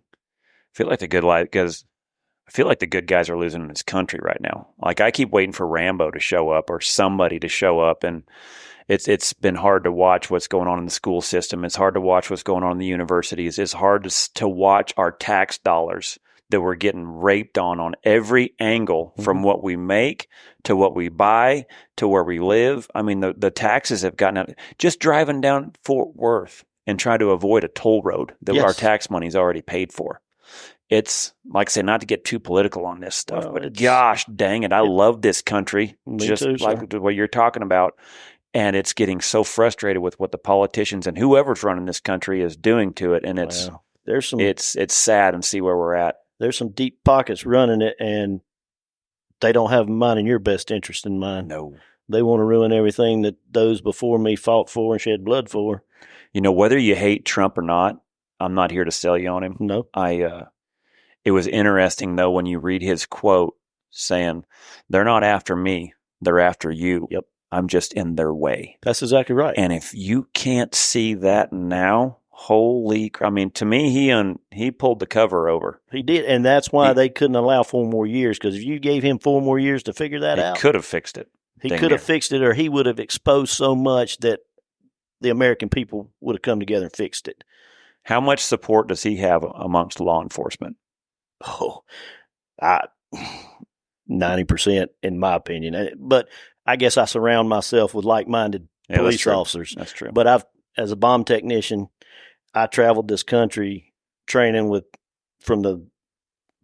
Speaker 5: feel like the good guys are losing in this country right now. Like, I keep waiting for Rambo to show up or somebody to show up, and it's been hard to watch what's going on in the school system. It's hard to watch what's going on in the universities. It's hard to watch our tax dollars that we're getting raped on every angle, from what we make to what we buy to where we live. I mean, the taxes have gotten out. Just driving down Fort Worth and trying to avoid a toll road that our tax money's already paid for. It's, like I say, not to get too political on this stuff, but gosh dang it, I love this country, just too, like what you're talking about. And it's getting so frustrated with what the politicians and whoever's running this country is doing to it. And it's sad and see where we're at.
Speaker 6: There's some deep pockets running it, and they don't have mine in your best interest in mind.
Speaker 5: No.
Speaker 6: They want to ruin everything that those before me fought for and shed blood for.
Speaker 5: Whether you hate Trump or not, I'm not here to sell you on him.
Speaker 6: No.
Speaker 5: It was interesting, though, when you read his quote saying, they're not after me, they're after you.
Speaker 6: Yep.
Speaker 5: I'm just in their way.
Speaker 6: That's exactly right.
Speaker 5: And if you can't see that now, I mean, to me, he pulled the cover over.
Speaker 6: He did, and that's why they couldn't allow 4 more years, because if you gave him 4 more years to figure that out,
Speaker 5: he could have fixed it.
Speaker 6: He could have fixed it, or he would have exposed so much that the American people would have come together and fixed it.
Speaker 5: How much support does he have amongst law enforcement?
Speaker 6: Oh, 90%, in my opinion. But I guess I surround myself with like-minded police officers.
Speaker 5: That's true.
Speaker 6: But as a bomb technician, I traveled this country training from the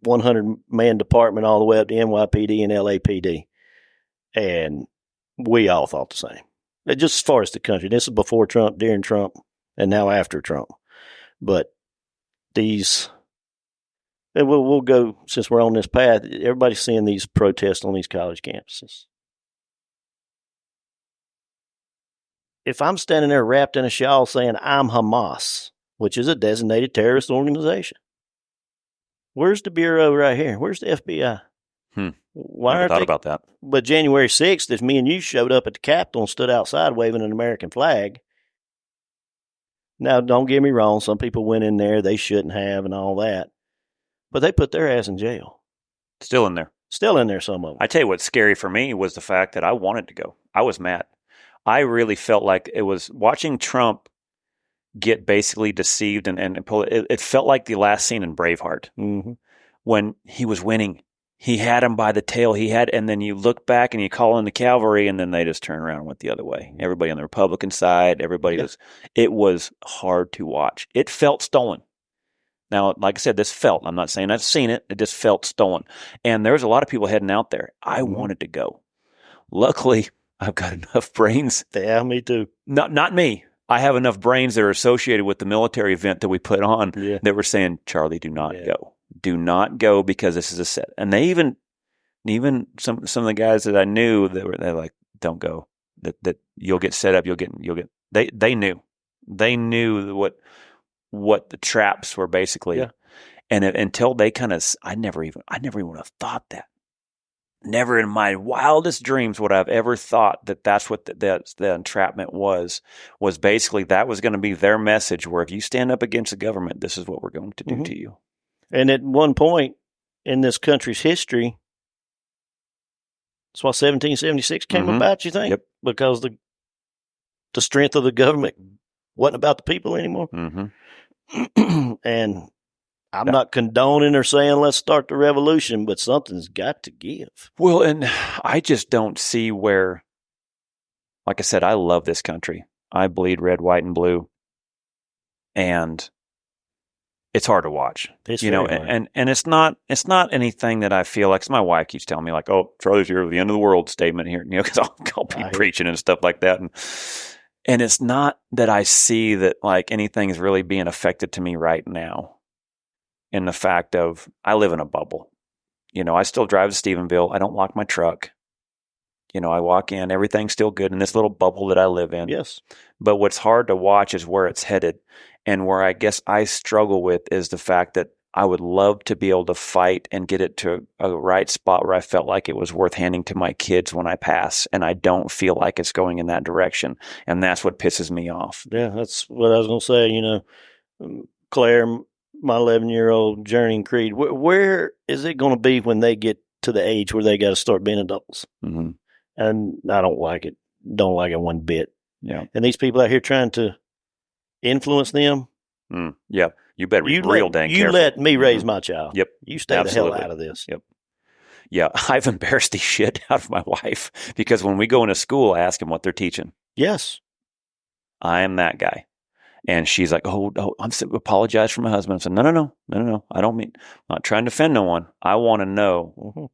Speaker 6: 100-man department all the way up to NYPD and LAPD. And we all thought the same. Just as far as the country. This is before Trump, during Trump, and now after Trump. But we'll go, since we're on this path, everybody's seeing these protests on these college campuses. If I'm standing there wrapped in a shawl saying I'm Hamas, which is a designated terrorist organization, where's the Bureau right here? Where's the FBI? Why
Speaker 5: Never
Speaker 6: aren't
Speaker 5: thought
Speaker 6: they
Speaker 5: about that?
Speaker 6: But January 6th, if me and you showed up at the Capitol and stood outside waving an American flag, now don't get me wrong, some people went in there they shouldn't have and all that, but they put their ass in jail.
Speaker 5: Still in there.
Speaker 6: Still in there, some of them.
Speaker 5: I tell you what's scary for me was the fact that I wanted to go. I was mad. I really felt like it was watching Trump get basically deceived and pull it. It felt like the last scene in Braveheart when he was winning. He had him by the tail. And then you look back and you call in the cavalry, and then they just turn around and went the other way. Everybody on the Republican side, it was hard to watch. It felt stolen. Now, like I said, I'm not saying I've seen it. It just felt stolen. And there was a lot of people heading out there. I wanted to go. Luckily, I've got enough brains.
Speaker 6: Yeah, me too.
Speaker 5: Not me. I have enough brains that are associated with the military event that we put on that were saying, Charlie, do not go. Do not go because this is a set. And they even some of the guys that I knew they're like, don't go. That you'll get set up. You'll get. They knew what the traps were basically. Yeah. And until they kind of, I never even would have thought that. Never in my wildest dreams would I have ever thought that's what the entrapment was basically that was going to be their message, where if you stand up against the government, this is what we're going to do to you.
Speaker 6: And at one point in this country's history, that's why 1776 came about, you think?
Speaker 5: Yep.
Speaker 6: Because the strength of the government wasn't about the people anymore. And I'm not condoning or saying let's start the revolution, but something's got to give.
Speaker 5: Well, and I just don't see where, like I said, I love this country. I bleed red, white, and blue. And it's hard to watch.
Speaker 6: It's
Speaker 5: hard. And it's not anything that I feel like, 'cause my wife keeps telling me like, oh, Charlie's here, the end of the world statement here, because I'll be preaching and stuff like that. And it's not that I see that like anything's really being affected to me right now. In the fact of, I live in a bubble. I still drive to Stephenville. I don't lock my truck. I walk in, everything's still good in this little bubble that I live in.
Speaker 6: Yes.
Speaker 5: But what's hard to watch is where it's headed. And where I guess I struggle with is the fact that I would love to be able to fight and get it to a right spot where I felt like it was worth handing to my kids when I pass. And I don't feel like it's going in that direction. And that's what pisses me off.
Speaker 6: Yeah, that's what I was going to say. Claire, my 11-year-old journeying Creed, where is it going to be when they get to the age where they got to start being adults? And I don't like it. Don't like it one bit.
Speaker 5: Yeah.
Speaker 6: And these people out here trying to influence them.
Speaker 5: Yeah. You better be real dang careful.
Speaker 6: You let me raise my child.
Speaker 5: Yep.
Speaker 6: You stay the hell out of this.
Speaker 5: Yep. Yeah. I've embarrassed the shit out of my wife because when we go into school, I ask them what they're teaching.
Speaker 6: Yes.
Speaker 5: I am that guy. And she's like, oh, I'm apologize for my husband. I said, no. I don't mean, I'm not trying to offend no one. I want to know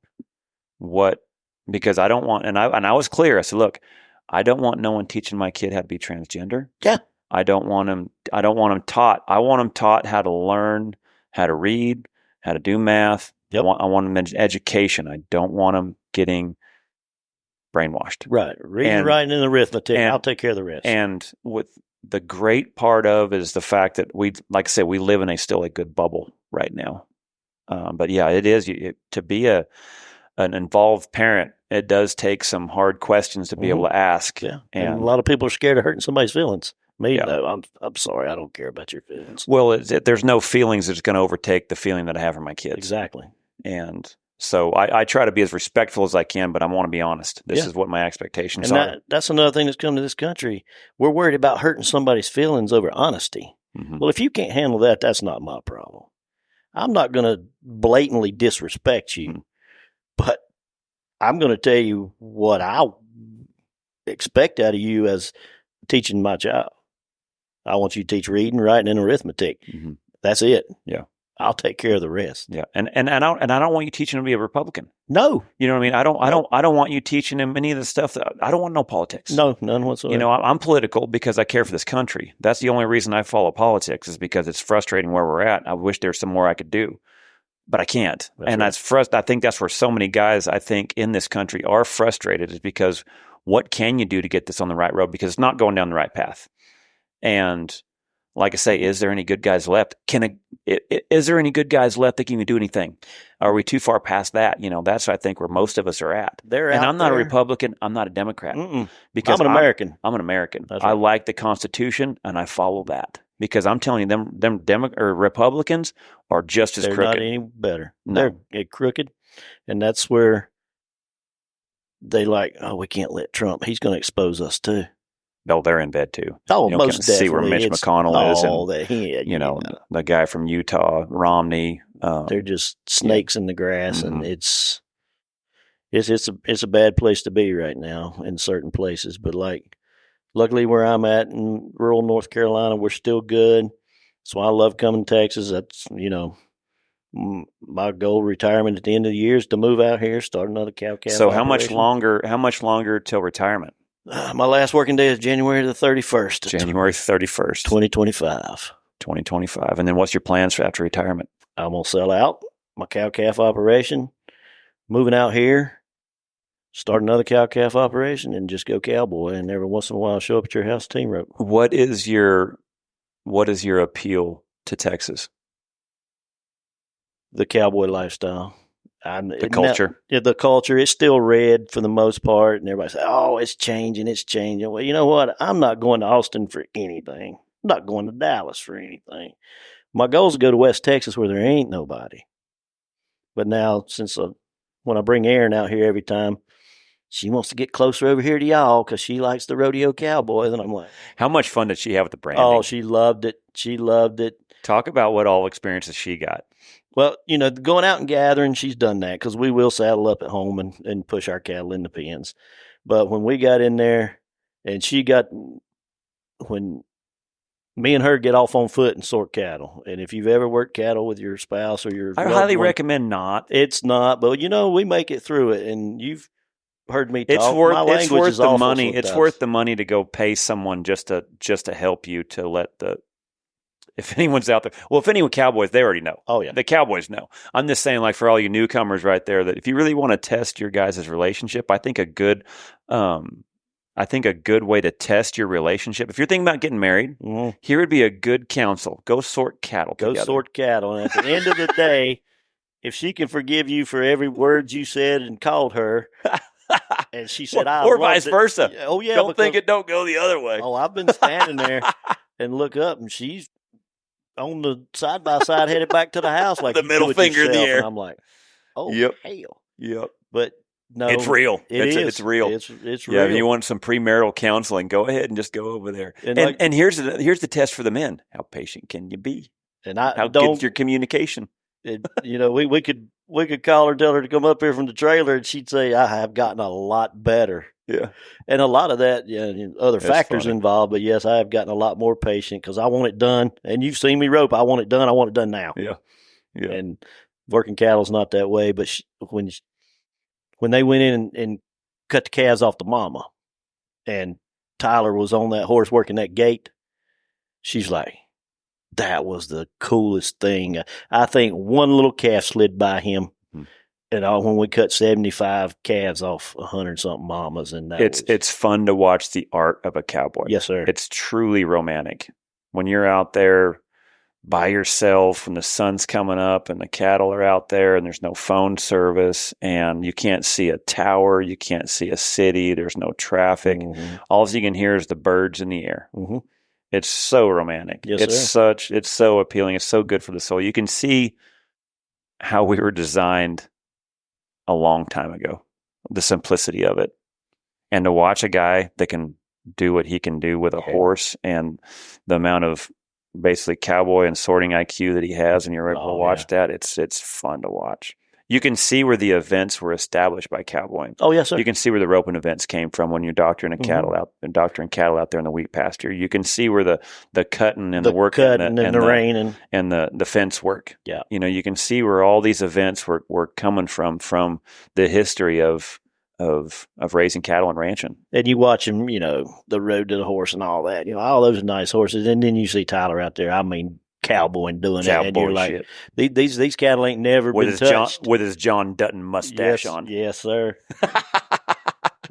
Speaker 5: because I don't want, and I was clear. I said, look, I don't want no one teaching my kid how to be transgender.
Speaker 6: Yeah.
Speaker 5: I don't want him taught. I want him taught how to learn, how to read, how to do math.
Speaker 6: Yep.
Speaker 5: I want him in education. I don't want him getting brainwashed.
Speaker 6: Right. Reading, writing, and arithmetic. I'll take care of the rest.
Speaker 5: And with the great part of is the fact that we live in still a good bubble right now. But yeah, it is to be an involved parent. It does take some hard questions to be able to ask.
Speaker 6: Yeah. And a lot of people are scared of hurting somebody's feelings. Me, no, I'm sorry. I don't care about your feelings.
Speaker 5: Well, there's no feelings that's going to overtake the feeling that I have for my kids.
Speaker 6: Exactly.
Speaker 5: And so I try to be as respectful as I can, but I want to be honest. This is what my expectations are.
Speaker 6: That's another thing that's come to this country. We're worried about hurting somebody's feelings over honesty. Well, if you can't handle that, that's not my problem. I'm not going to blatantly disrespect you, but I'm going to tell you what I expect out of you as teaching my child. I want you to teach reading, writing, and arithmetic.
Speaker 5: Mm-hmm.
Speaker 6: That's it.
Speaker 5: Yeah.
Speaker 6: I'll take care of the rest.
Speaker 5: Yeah. And I don't want you teaching him to be a Republican.
Speaker 6: No.
Speaker 5: You know what I mean? I don't want you teaching him any of the stuff I don't want no politics.
Speaker 6: No, none whatsoever.
Speaker 5: You know, I'm political because I care for this country. That's the only reason I follow politics, is because it's frustrating where we're at. I wish there's some more I could do, but I can't. I think that's where so many guys, I think, in this country are frustrated, is because what can you do to get this on the right road? Because it's not going down the right path. And like I say, is there any good guys left? Is there any good guys left that can even do anything? Are we too far past that? You know, that's, I think, where most of us are at. I'm not a Republican. I'm not a Democrat. Because
Speaker 6: I'm an American.
Speaker 5: I'm an American.
Speaker 6: That's right.
Speaker 5: I like the Constitution, and I follow that. Because I'm telling you, them Republicans are just as
Speaker 6: They're
Speaker 5: crooked.
Speaker 6: not any better.
Speaker 5: No.
Speaker 6: They're crooked, and that's where they we can't let Trump. He's going to expose us too.
Speaker 5: No, they're in bed too.
Speaker 6: Oh,
Speaker 5: you
Speaker 6: most definitely.
Speaker 5: See where Mitch McConnell is,
Speaker 6: and
Speaker 5: the guy from Utah, Romney.
Speaker 6: They're just snakes in the grass, and it's a bad place to be right now in certain places. But luckily where I'm at in rural North Carolina, we're still good. That's why I love coming to Texas. That's my goal, retirement at the end of the year, is to move out here, start another cow-calf.
Speaker 5: So how much longer till retirement?
Speaker 6: My last working day is January the 31st.
Speaker 5: January 31st.
Speaker 6: 2025.
Speaker 5: 2025. And then what's your plans for after retirement?
Speaker 6: I'm going to sell out my cow-calf operation, moving out here, start another cow-calf operation, and just go cowboy. And every once in a while, show up at your house team rope.
Speaker 5: What is your appeal to Texas?
Speaker 6: The cowboy lifestyle.
Speaker 5: The culture.
Speaker 6: The culture is still red for the most part, and everybody says, "Oh, it's changing, it's changing." Well, you know what? I'm not going to Austin for anything. I'm not going to Dallas for anything. My goal is to go to West Texas where there ain't nobody. But now, since when I bring Erin out here every time, she wants to get closer over here to y'all because she likes the rodeo cowboys, and I'm like,
Speaker 5: how much fun did she have with the branding?
Speaker 6: Oh, she loved it. She loved it.
Speaker 5: Talk about what all experiences she got.
Speaker 6: Well, going out and gathering, she's done that because we will saddle up at home and push our cattle in the pens. But when we got in there, and when me and her get off on foot and sort cattle, and if you've ever worked cattle with your spouse or your
Speaker 5: I highly recommend not.
Speaker 6: It's not, but we make it through it, and you've heard me talk.
Speaker 5: It's worth the money. It's worth the money to go pay someone just to help you to let the. If anyone's out there, if anyone cowboys, they already know.
Speaker 6: Oh yeah,
Speaker 5: the cowboys know. I'm just saying, for all you newcomers right there, that if you really want to test your guys' relationship, I think a good way to test your relationship. If you're thinking about getting married, here would be a good counsel: go sort cattle.
Speaker 6: Sort cattle, and at the end of the day, if she can forgive you for every word you said and called her. And she said,
Speaker 5: or vice versa.
Speaker 6: Oh yeah,
Speaker 5: don't think it don't go the other way.
Speaker 6: Oh, I've been standing there and look up, and she's on the side by side, headed back to the house, like
Speaker 5: the middle finger in the air.
Speaker 6: And I'm like, oh, hell.
Speaker 5: Yep.
Speaker 6: But no,
Speaker 5: it's real. It's real.
Speaker 6: It's real.
Speaker 5: Yeah, if you want some premarital counseling, go ahead and just go over there. And here's the test for the men: how patient can you be?
Speaker 6: And
Speaker 5: how good's your communication?
Speaker 6: We could call her, tell her to come up here from the trailer, and she'd say, "I have gotten a lot better."
Speaker 5: Yeah,
Speaker 6: and a lot of that, other factors involved. But yes, I have gotten a lot more patient because I want it done. And you've seen me rope. I want it done. I want it done now.
Speaker 5: Yeah.
Speaker 6: And working cattle's not that way. But when they went in and cut the calves off the mama, and Tyler was on that horse working that gate, she's like, that was the coolest thing. I think one little calf slid by him. And when we cut 75 calves off 100-something mamas, and
Speaker 5: it's fun to watch the art of a cowboy.
Speaker 6: Yes, sir.
Speaker 5: It's truly romantic when you're out there by yourself when the sun's coming up and the cattle are out there and there's no phone service and you can't see a tower, you can't see a city, there's no traffic. Mm-hmm. All you can hear is the birds in the air.
Speaker 6: Mm-hmm.
Speaker 5: It's so romantic.
Speaker 6: Yes,
Speaker 5: it's so appealing. It's so good for the soul. You can see how we were designed a long time ago, the simplicity of it, and to watch a guy that can do what he can do with a horse and the amount of basically cowboy and sorting IQ that he has, and you're able to watch that. It's fun to watch. You can see where the events were established by cowboying.
Speaker 6: Oh, yes, sir.
Speaker 5: You can see where the roping events came from when you're doctoring
Speaker 6: Mm-hmm.
Speaker 5: cattle out there in the wheat pasture. You can see where the cutting and the work
Speaker 6: and the rain
Speaker 5: and the fence work.
Speaker 6: Yeah.
Speaker 5: You can see where all these events were coming from the history of raising cattle and ranching.
Speaker 6: And you watch him, the road to the horse and all that, all those nice horses. And then you see Tyler out there. I mean, cowboying doing it. And you're like, these cattle ain't never been touched.
Speaker 5: With his John Dutton mustache on.
Speaker 6: Yes, sir.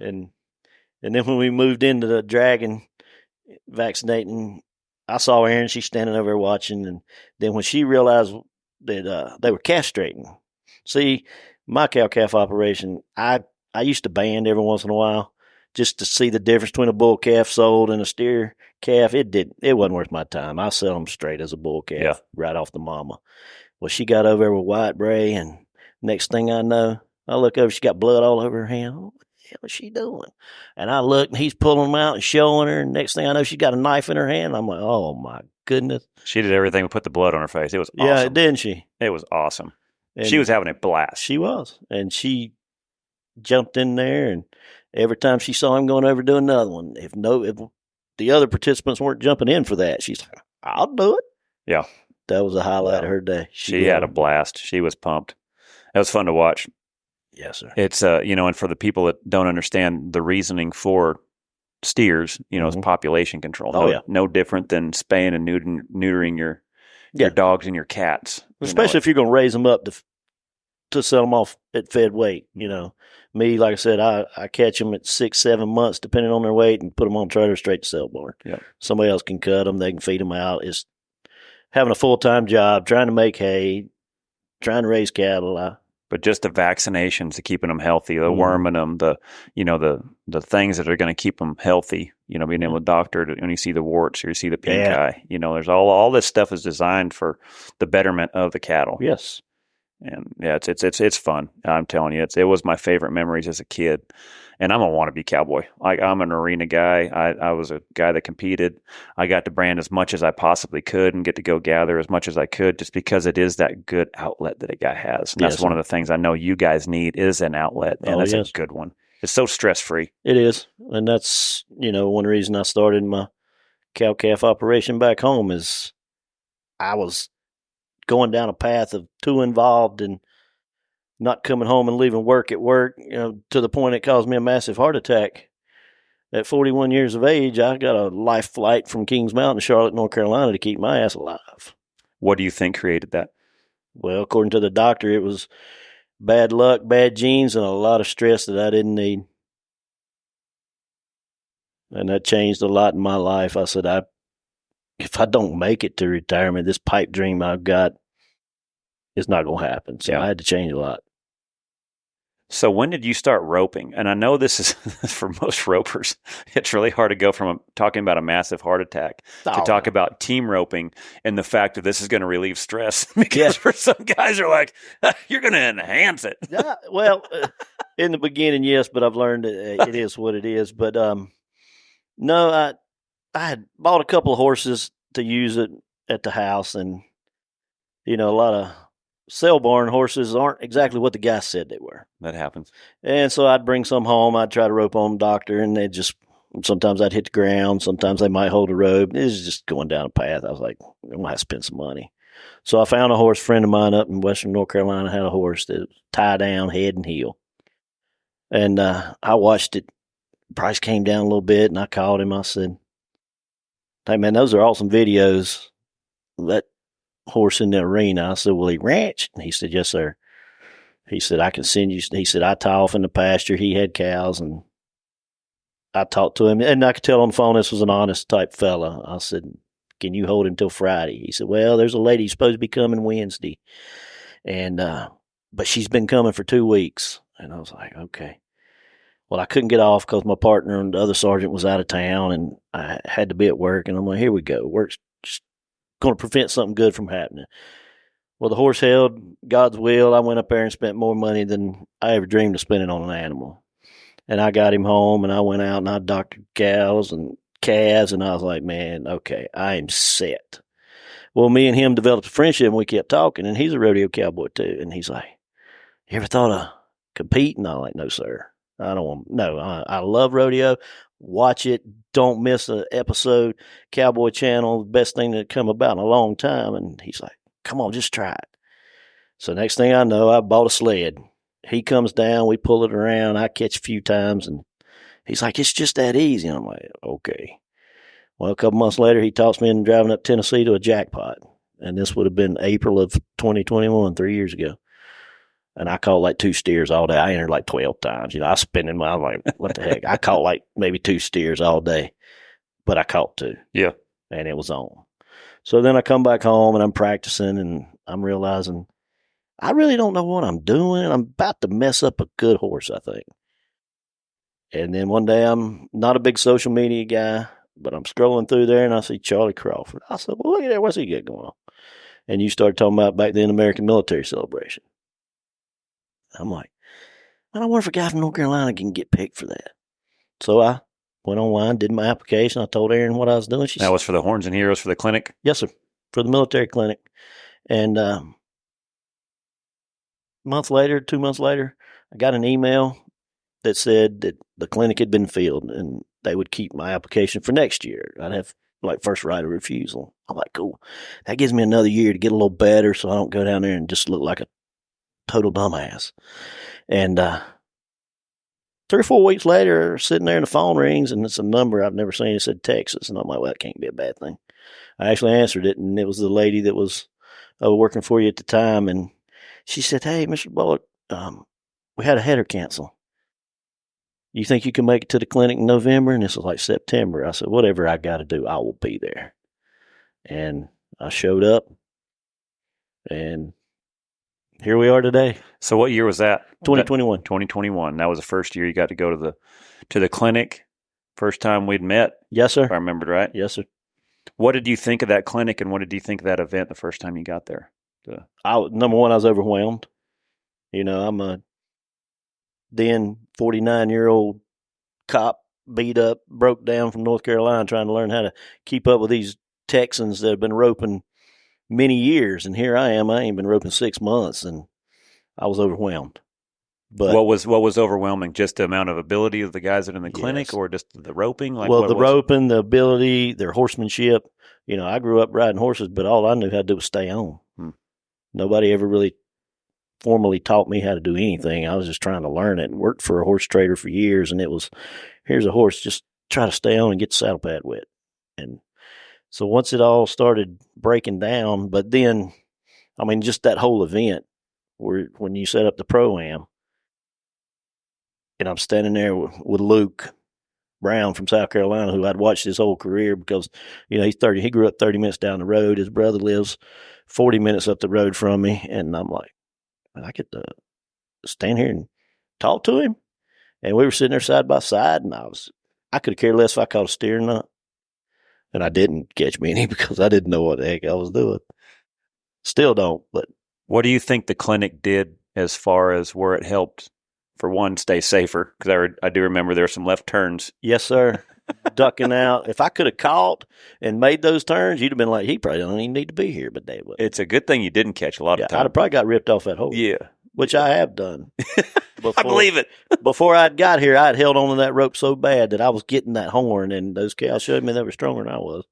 Speaker 6: and then when we moved into the dragon vaccinating, I saw Erin. She's standing over there watching. And then when she realized that they were castrating, see, my cow-calf operation, I used to band every once in a while just to see the difference between a bull calf sold and a steer calf. It wasn't worth my time. I sell them straight as a bull calf right off the mama. Well, she got over there with white bray, and next thing I know, I look over, she got blood all over her hand. What the hell is she doing? And I look, and he's pulling them out and showing her, and next thing I know, she got a knife in her hand. I'm like, oh my goodness.
Speaker 5: She did everything but put the blood on her face. It was awesome.
Speaker 6: Yeah, didn't she?
Speaker 5: It was awesome.
Speaker 6: And
Speaker 5: she was having a blast.
Speaker 6: She was. And she jumped in there, and every time she saw him going over to do another one, if the other participants weren't jumping in for that, she's like, I'll do it.
Speaker 5: Yeah.
Speaker 6: That was a highlight of her day.
Speaker 5: She had a blast. She was pumped. It was fun to watch.
Speaker 6: Yes, sir.
Speaker 5: It's and for the people that don't understand the reasoning for steers, it's population control. No different than spaying and neutering your dogs and your cats.
Speaker 6: Especially if you're going to raise them up to sell them off at fed weight. Me, like I said, I catch them at 6-7 months, depending on their weight, and put them on trailer straight to sale barn.
Speaker 5: Yep. Somebody
Speaker 6: Somebody else can cut them. They can feed them out. It's having a full-time job, trying to make hay, trying to raise cattle.
Speaker 5: But just the vaccinations, to keeping them healthy, the worming them, the things that are going to keep them healthy. Being able to doctor when you see the warts or you see the pink eye. There's all this stuff is designed for the betterment of the cattle.
Speaker 6: Yes.
Speaker 5: And it's fun. I'm telling you, it was my favorite memories as a kid. And I'm a wannabe cowboy. I'm an arena guy. I was a guy that competed. I got to brand as much as I possibly could and get to go gather as much as I could, just because it is that good outlet that a guy has. And that's one of the things I know you guys need is an outlet, and that's a good one. It's so stress free.
Speaker 6: It is, and that's one reason I started my cow-calf operation back home is I was going down a path of too involved and not coming home and leaving work at work, to the point it caused me a massive heart attack. At 41 years of age, I got a life flight from Kings Mountain to Charlotte, North Carolina to keep my ass alive.
Speaker 5: What do you think created that?
Speaker 6: Well, according to the doctor, it was bad luck, bad genes, and a lot of stress that I didn't need. And that changed a lot in my life. I said, if I don't make it to retirement, this pipe dream I've got is not going to happen. So I had to change a lot.
Speaker 5: So when did you start roping? And I know this is, for most ropers, it's really hard to go from talking about a massive heart attack to talk about team roping and the fact that this is going to relieve stress. Because for some guys are like, you're going to enhance it.
Speaker 6: Well, in the beginning, yes, but I've learned that it is what it is. But no, I had bought a couple of horses to use it at the house, and a lot of sale barn horses aren't exactly what the guy said they were.
Speaker 5: That happens.
Speaker 6: And so I'd bring some home. I'd try to rope on doctor, and sometimes I'd hit the ground. Sometimes they might hold a rope. It was just going down a path. I was like, I'm going to have to spend some money. So I found a horse. Friend of mine up in Western North Carolina had a horse that was tie down head and heel. And I watched it. Price came down a little bit, and I called him. I said, hey, man, those are awesome videos. That horse in the arena. I said, will he ranch? And he said, yes, sir. He said, I can send you. He said, I tie off in the pasture. He had cows, and I talked to him, and I could tell on the phone this was an honest type fella. I said, can you hold him till Friday? He said, well, there's a lady supposed to be coming Wednesday, and but she's been coming for 2 weeks. And I was like, okay. Well, I couldn't get off because my partner and the other sergeant was out of town, and I had to be at work. And I'm like, here we go. Work's just going to prevent something good from happening. Well, the horse held God's will. I went up there and spent more money than I ever dreamed of spending on an animal. And I got him home, and I went out and I doctored cows and calves, and I was like, man, okay, I am set. Well, me and him developed a friendship, and we kept talking, and he's a rodeo cowboy too. And he's like, you ever thought of competing? I'm like, no, sir. I don't want, no, I love rodeo. Watch it. Don't miss an episode. Cowboy Channel, the best thing that come about in a long time. And he's like, come on, just try it. So next thing I know, I bought a sled. He comes down, we pull it around. I catch a few times, and he's like, it's just that easy. And I'm like, okay. Well, a couple months later, he talks me into driving up Tennessee to a jackpot. And this would have been April of 2021, 3 years ago. And I caught like 2 steers all day. I entered like 12 times. I was spending I'm like, what the heck? I caught like maybe 2 steers all day, but I caught 2.
Speaker 5: Yeah.
Speaker 6: And it was on. So then I come back home and I'm practicing and I'm realizing I really don't know what I'm doing. I'm about to mess up a good horse, I think. And then one day I'm not a big social media guy, but I'm scrolling through there and I see Charlie Crawford. I said, well, look at that. What's he got going on? And you started talking about back then American military celebration. I'm like, I don't wonder if a guy from North Carolina can get picked for that. So I went online, did my application. I told Erin what I was doing.
Speaker 5: That was for the Horns and Heroes for the clinic?
Speaker 6: Yes, sir, for the military clinic. And month later, 2 months later, I got an email that said that the clinic had been filled and they would keep my application for next year. I'd have like first right of refusal. I'm like, cool. That gives me another year to get a little better so I don't go down there and just look like a total dumbass. And 3 or 4 weeks later, sitting there and the phone rings and it's a number I've never seen. It said Texas. And I'm like, well, that can't be a bad thing. I actually answered it and it was the lady that was working for you at the time. And she said, hey, Mr. Bolick, we had a header cancel. You think you can make it to the clinic in November? And this was like September. I said, whatever I got to do, I will be there. And I showed up and here we are today.
Speaker 5: So what year was that?
Speaker 6: 2021.
Speaker 5: 2021. That was the first year you got to go to the clinic. First time we'd met.
Speaker 6: Yes, sir.
Speaker 5: If I remembered right.
Speaker 6: Yes, sir.
Speaker 5: What did you think of that clinic and what did you think of that event the first time you got there?
Speaker 6: Number one, I was overwhelmed. I'm a then 49-year-old cop, beat up, broke down from North Carolina, trying to learn how to keep up with these Texans that have been roping many years. And here I am. I ain't been roping 6 months, and I was overwhelmed. But
Speaker 5: what was overwhelming? Just the amount of ability of the guys that are in the clinic, or just the roping?
Speaker 6: Roping, the ability, their horsemanship. I grew up riding horses, but all I knew how to do was stay on. Nobody ever really formally taught me how to do anything. I was just trying to learn it and worked for a horse trader for years. And it was, here's a horse, just try to stay on and get the saddle pad wet. And so once it all started breaking down, but then, just that whole event when you set up the Pro-Am and I'm standing there with Luke Brown from South Carolina, who I'd watched his whole career because, he's 30, he grew up 30 minutes down the road. His brother lives 40 minutes up the road from me. And I'm like, I get to stand here and talk to him. And we were sitting there side by side, and I could care less if I caught a steer or not. And I didn't catch many because I didn't know what the heck I was doing. Still don't. But
Speaker 5: what do you think the clinic did as far as where it helped, for one, stay safer? Because I do remember there were some left turns.
Speaker 6: Yes, sir. Ducking out. If I could have caught and made those turns, you'd have been like, he probably don't even need to be here. But they would.
Speaker 5: It's a good thing you didn't catch a lot of time.
Speaker 6: I'd have probably got ripped off that hole.
Speaker 5: Yeah.
Speaker 6: Which I have done.
Speaker 5: I believe it.
Speaker 6: Before I'd got here, I'd held on to that rope so bad that I was getting that horn, and those cows showed me they were stronger than I was.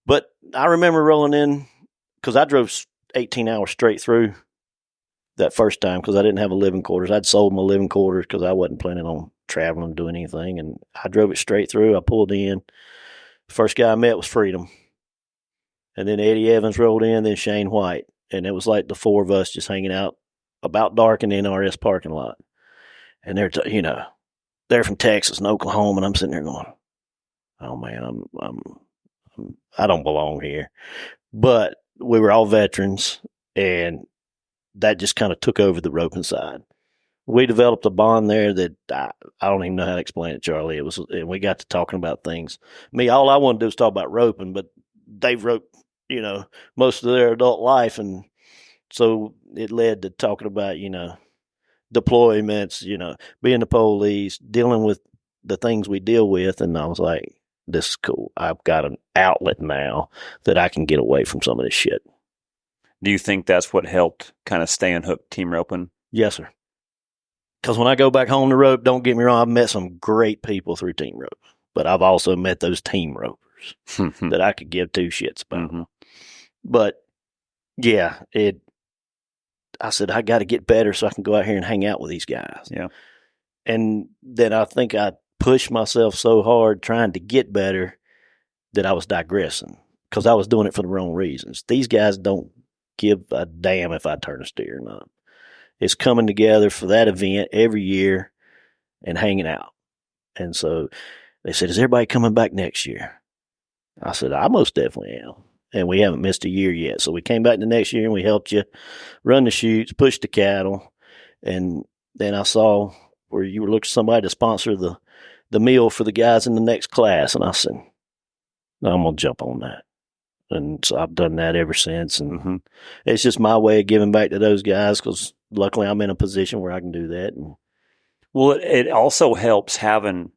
Speaker 6: But I remember rolling in, because I drove 18 hours straight through that first time because I didn't have a living quarters. I'd sold my living quarters because I wasn't planning on traveling and doing anything. And I drove it straight through. I pulled in. First guy I met was Freedom. And then Eddie Evans rolled in, then Shane White. And it was like the 4 of us just hanging out about dark in the NRS parking lot. And they're from Texas and Oklahoma. And I'm sitting there going, oh man, I don't belong here. But we were all veterans, and that just kind of took over the roping side. We developed a bond there that I don't even know how to explain it, Charlie. And we got to talking about things. All I wanted to do was talk about roping, but they've roped, most of their adult life. And so it led to talking about, deployments, being the police, dealing with the things we deal with. And I was like, this is cool. I've got an outlet now that I can get away from some of this shit.
Speaker 5: Do you think that's what helped kind of stay unhooked team roping?
Speaker 6: Yes, sir. Because when I go back home to rope, don't get me wrong, I've met some great people through team rope, but I've also met those team ropers that I could give two shits about.
Speaker 5: Mm-hmm.
Speaker 6: But yeah, I said, I got to get better so I can go out here and hang out with these guys.
Speaker 5: Yeah.
Speaker 6: And then I think I pushed myself so hard trying to get better that I was digressing because I was doing it for the wrong reasons. These guys don't give a damn if I turn a steer or not. It's coming together for that event every year and hanging out. And so they said, is everybody coming back next year? I said, I most definitely am. And we haven't missed a year yet. So we came back the next year and we helped you run the chutes, push the cattle. And then I saw where you were looking for somebody to sponsor the meal for the guys in the next class. And I said, no, I'm going to jump on that. And so I've done that ever since. And it's just my way of giving back to those guys because luckily I'm in a position where I can do that. And
Speaker 5: well, it also helps having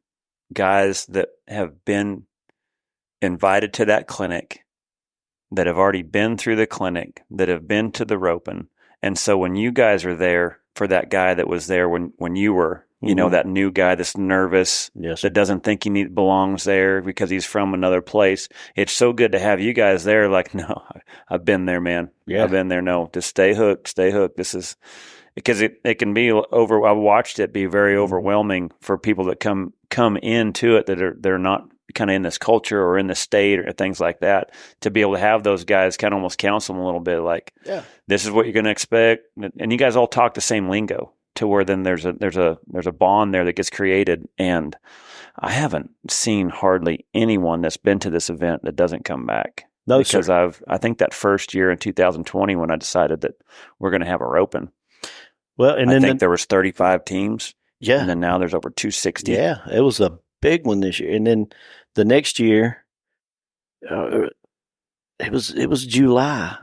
Speaker 5: guys that have been invited to that clinic, that have already been through the clinic, that have been to the roping. And so when you guys are there for that guy that was there when you were, you know, that new guy that's nervous,
Speaker 6: yes,
Speaker 5: that doesn't think he belongs there because he's from another place. It's so good to have you guys there. Like, no, I've been there, man.
Speaker 6: Yeah.
Speaker 5: I've been there. No, just stay hooked, stay hooked. This is because it can be over. I watched it be very overwhelming for people that come into it that they're not kind of in this culture or in the state or things like that, to be able to have those guys kind of almost counsel them a little bit, like, this is what you're going to expect. And you guys all talk the same lingo to where then there's a bond there that gets created. And I haven't seen hardly anyone that's been to this event that doesn't come back.
Speaker 6: No,
Speaker 5: because
Speaker 6: sir.
Speaker 5: I think that first year in 2020 when I decided that we're going to have a roping,
Speaker 6: well, and
Speaker 5: I
Speaker 6: then
Speaker 5: think there was 35 teams.
Speaker 6: Yeah.
Speaker 5: And then now there's over 260.
Speaker 6: Yeah, it was a big one this year. And then the next year, it was July,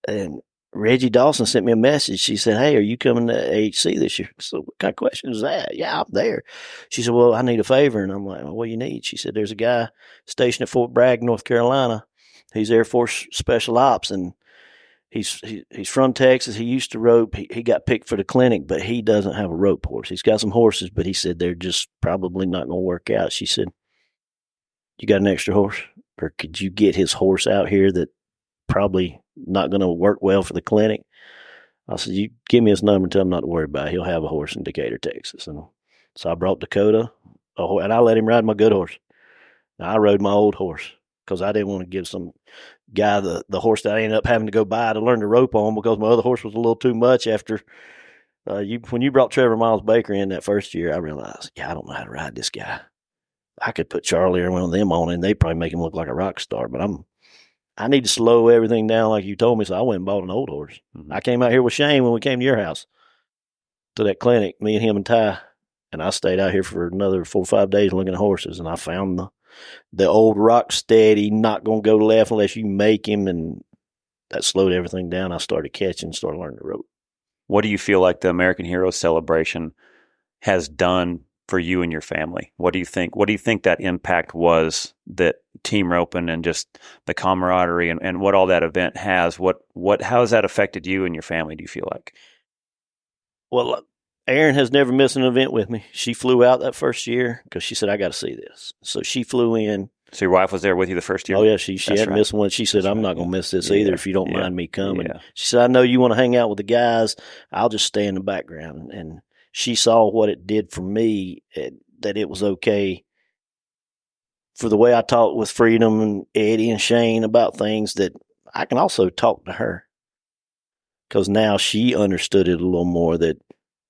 Speaker 6: and Reggie Dawson sent me a message. She said, "Hey, are you coming to AHC this year?" So what kind of question is that? Yeah, I'm there. She said, "Well, I need a favor." And I'm like, well, "What do you need?" She said, "There's a guy stationed at Fort Bragg, North Carolina. He's Air Force Special Ops, and he's from Texas. He used to rope. He got picked for the clinic, but he doesn't have a rope horse. He's got some horses, but he said they're just probably not going to work out." She said, "You got an extra horse? Or could you get his horse out here that probably not going to work well for the clinic?" I said, "You give me his number and tell him not to worry about it. He'll have a horse in Decatur, Texas." And so I brought Dakota, and I let him ride my good horse. Now, I rode my old horse because I didn't want to give some guy the horse that I ended up having to go buy to learn to rope on, because my other horse was a little too much after when you brought Trevor Miles Baker in that first year. I realized, I don't know how to ride this guy. I could put Charlie or one of them on, and they'd probably make him look like a rock star. But I need to slow everything down like you told me, so I went and bought an old horse. Mm-hmm. I came out here with Shane when we came to your house to that clinic, me and him and Ty, and I stayed out here for another 4 or 5 days looking at horses, and I found the old rock steady, not going to go left unless you make him, and that slowed everything down. I started catching, started learning to rope.
Speaker 5: What do you feel like the American Hero celebration has done for you and your family? What do you think? What do you think that impact was, that team roping and just the camaraderie and what all that event has? How has that affected you and your family, do you feel like?
Speaker 6: Well, Erin has never missed an event with me. She flew out that first year because she said, "I got to see this." So she flew in.
Speaker 5: So your wife was there with you the first year?
Speaker 6: Oh, yeah. She hadn't missed one. She said, "I'm not going to miss this either if you don't mind me coming." She said, "I know you want to hang out with the guys. I'll just stay in the background." And she saw what it did for me, that it was okay for the way I talked with Freedom and Eddie and Shane about things, that I can also talk to her. Because now she understood it a little more, that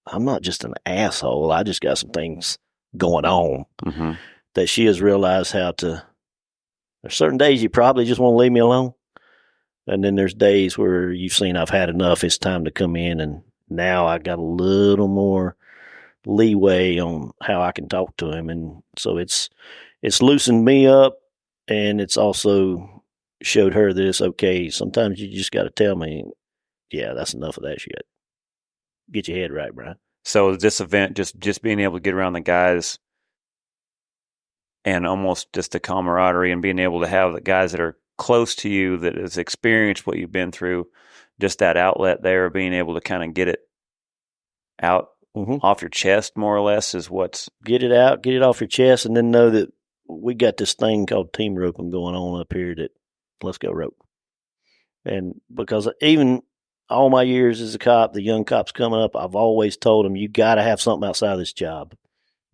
Speaker 6: I'm not just an asshole. I just got some things going on. Mm-hmm. That she has realized there's certain days you probably just want to leave me alone. And then there's days where you've seen I've had enough. It's time to come in, and now I got a little more leeway on how I can talk to him. And so it's loosened me up, and it's also showed her that it's okay. Sometimes you just got to tell me, that's enough of that shit. Get your head right, Brian. So
Speaker 5: this event, just being able to get around the guys and almost just the camaraderie and being able to have the guys that are close to you, that has experienced what you've been through, just that outlet there, being able to kind of get it out off your chest, more or less, is what's
Speaker 6: get it out, get it off your chest, and then know that we got this thing called team roping going on up here. That let's go rope. And because even all my years as a cop, the young cops coming up, I've always told them, you got to have something outside of this job.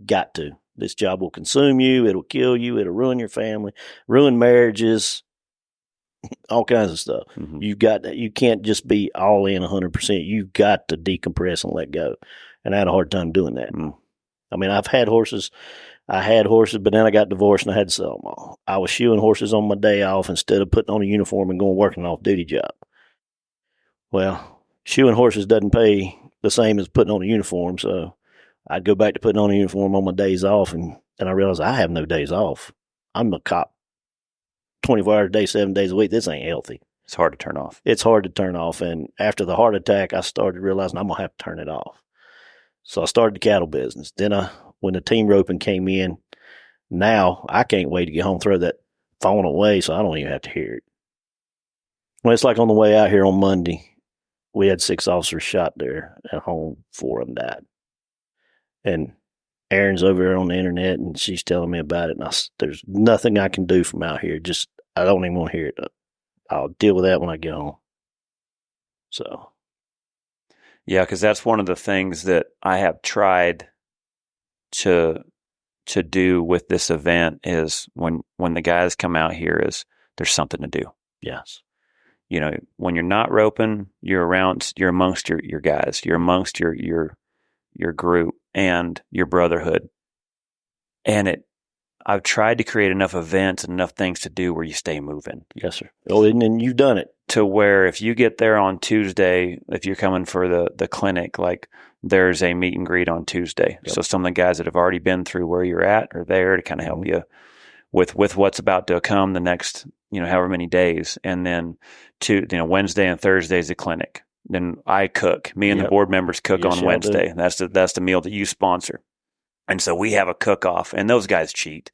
Speaker 6: Got to. This job will consume you. It'll kill you. It'll ruin your family, ruin marriages, all kinds of stuff. You got that. You can't just be all in 100%. You've got to decompress and let go. And I had a hard time doing that. I mean, I've had horses. I had horses, but then I got divorced and I had to sell them all. I was shoeing horses on my day off instead of putting on a uniform and going working an off-duty job. Well, shoeing horses doesn't pay the same as putting on a uniform, so I'd go back to putting on a uniform on my days off, and I realized I have no days off. I'm a cop 24 hours a day, 7 days a week. This ain't healthy.
Speaker 5: It's hard to turn off.
Speaker 6: It's hard to turn off, and after the heart attack, I started realizing I'm going to have to turn it off. So I started the cattle business. Then when the team roping came in, now I can't wait to get home, throw that phone away so I don't even have to hear it. Well, it's like on the way out here on Monday, we had 6 officers shot there at home. 4 of them died. And Erin's over there on the internet, and she's telling me about it. And there's nothing I can do from out here. Just, I don't even want to hear it. I'll deal with that when I get home. So.
Speaker 5: Yeah, because that's one of the things that I have tried to do with this event is when the guys come out here is there's something to do.
Speaker 6: Yes.
Speaker 5: You know, when you're not roping, you're amongst your guys, you're amongst your group and your brotherhood. And I've tried to create enough events and enough things to do where you stay moving.
Speaker 6: Yes, sir. Oh, and you've done it.
Speaker 5: To where if you get there on Tuesday, if you're coming for the clinic, like there's a meet and greet on Tuesday.
Speaker 6: Yep.
Speaker 5: So some of the guys that have already been through where you're at are there to kind of help you with what's about to come the next, however many days. And then Wednesday and Thursday is the clinic. Then I cook. Me and the board members cook on Wednesday. That's the meal that you sponsor. And so we have a cook-off, and those guys cheat.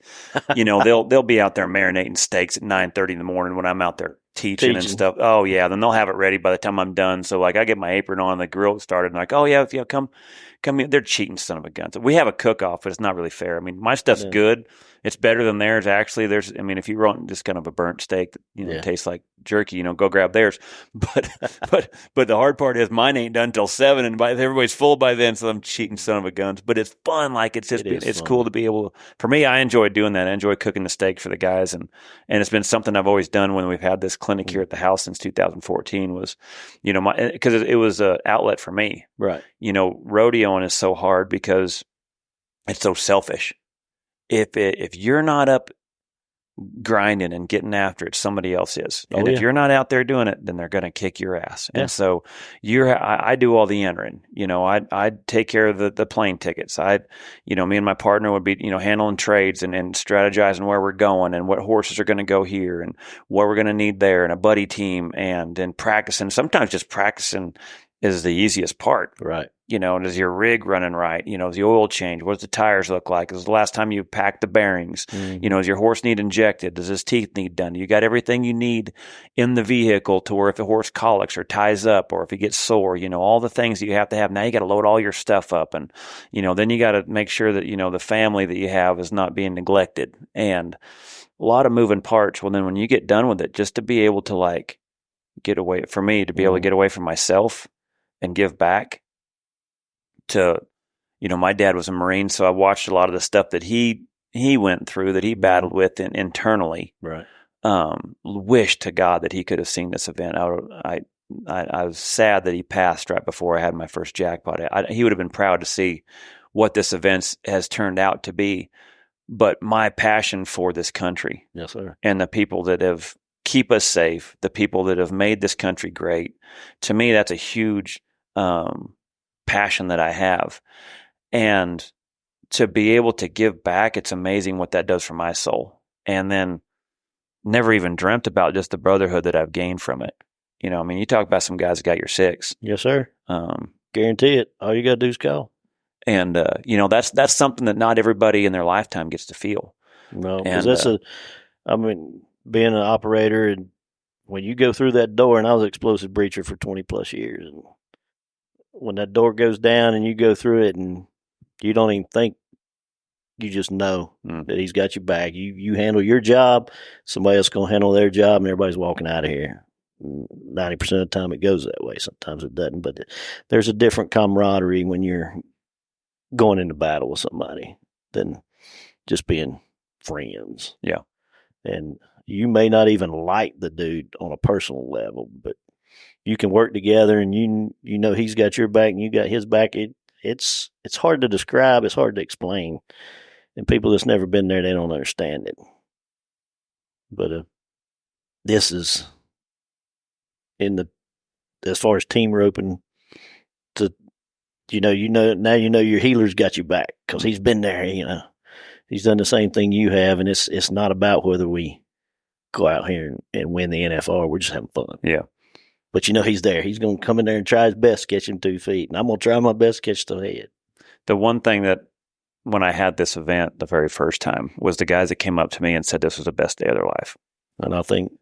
Speaker 5: They'll be out there marinating steaks at 9:30 in the morning when I'm out there teaching and stuff. Oh yeah, then they'll have it ready by the time I'm done. So like I get my apron on, the grill started, and like, oh yeah, come in. They're cheating, son of a gun. So we have a cook-off, but it's not really fair. I mean, my stuff's good. It's better than theirs, actually. If you want just kind of a burnt steak that tastes like jerky, go grab theirs. But the hard part is mine ain't done till 7, and everybody's full by then, so I'm cheating, son of a guns. But it's fun. Like it's cool to be able. For me, I enjoy doing that. I enjoy cooking the steak for the guys, and it's been something I've always done when we've had this clinic here at the house since 2014. Was because it was an outlet for me.
Speaker 6: Right.
Speaker 5: Rodeoing is so hard because it's so selfish. If you're not up grinding and getting after it, somebody else is. And if you're not out there doing it, then they're going to kick your ass. And so I do all the entering. I take care of the plane tickets. Me and my partner would be, handling trades and strategizing where we're going and what horses are going to go here and what we're going to need there, and a buddy team, and then practicing. Sometimes just practicing is the easiest part.
Speaker 6: Right.
Speaker 5: Does your rig running right? Is the oil change? What does the tires look like? Is the last time you packed the bearings?
Speaker 6: Mm-hmm.
Speaker 5: Does your horse need injected? Does his teeth need done? You got everything you need in the vehicle to where if the horse colics or ties up or if he gets sore, all the things that you have to have. Now you got to load all your stuff up, and then you got to make sure that the family that you have is not being neglected, and a lot of moving parts. Well, then when you get done with it, just to be able to get away, for me to be able to get away from myself and give back to, my dad was a Marine, so I watched a lot of the stuff that he went through, that he battled with internally.
Speaker 6: Right.
Speaker 5: Wish to God that he could have seen this event. I was sad that he passed right before I had my first jackpot. He would have been proud to see what this event has turned out to be. But my passion for this country,
Speaker 6: yes, sir,
Speaker 5: and the people that have keep us safe, the people that have made this country great, to me, that's a huge passion that I have. And to be able to give back, it's amazing what that does for my soul. And then never even dreamt about just the brotherhood that I've gained from it. You talk about some guys that got your 6.
Speaker 6: Yes, sir. Guarantee it. All you got to do is call.
Speaker 5: And, that's something that not everybody in their lifetime gets to feel.
Speaker 6: No, because being an operator, and when you go through that door, and I was an explosive breacher for 20 plus years, and when that door goes down and you go through it and you don't even think, you just know that he's got your back. You handle your job, somebody else going to handle their job, and everybody's walking out of here. 90% of the time it goes that way. Sometimes it doesn't, but there's a different camaraderie when you're going into battle with somebody than just being friends.
Speaker 5: Yeah.
Speaker 6: And you may not even like the dude on a personal level, but you can work together and you know he's got your back and you got his back. It's hard to describe. It's hard to explain. And people that's never been there, they don't understand it. But this is as far as team roping, now your healer's got your back because he's been there. He's done the same thing you have, and it's not about whether we go out here and win the NFR. We're just having fun.
Speaker 5: Yeah.
Speaker 6: But he's there. He's going to come in there and try his best to catch him 2 feet, and I'm going to try my best to catch the head.
Speaker 5: The one thing that when I had this event the very first time was the guys that came up to me and said this was the best day of their life.
Speaker 6: And I think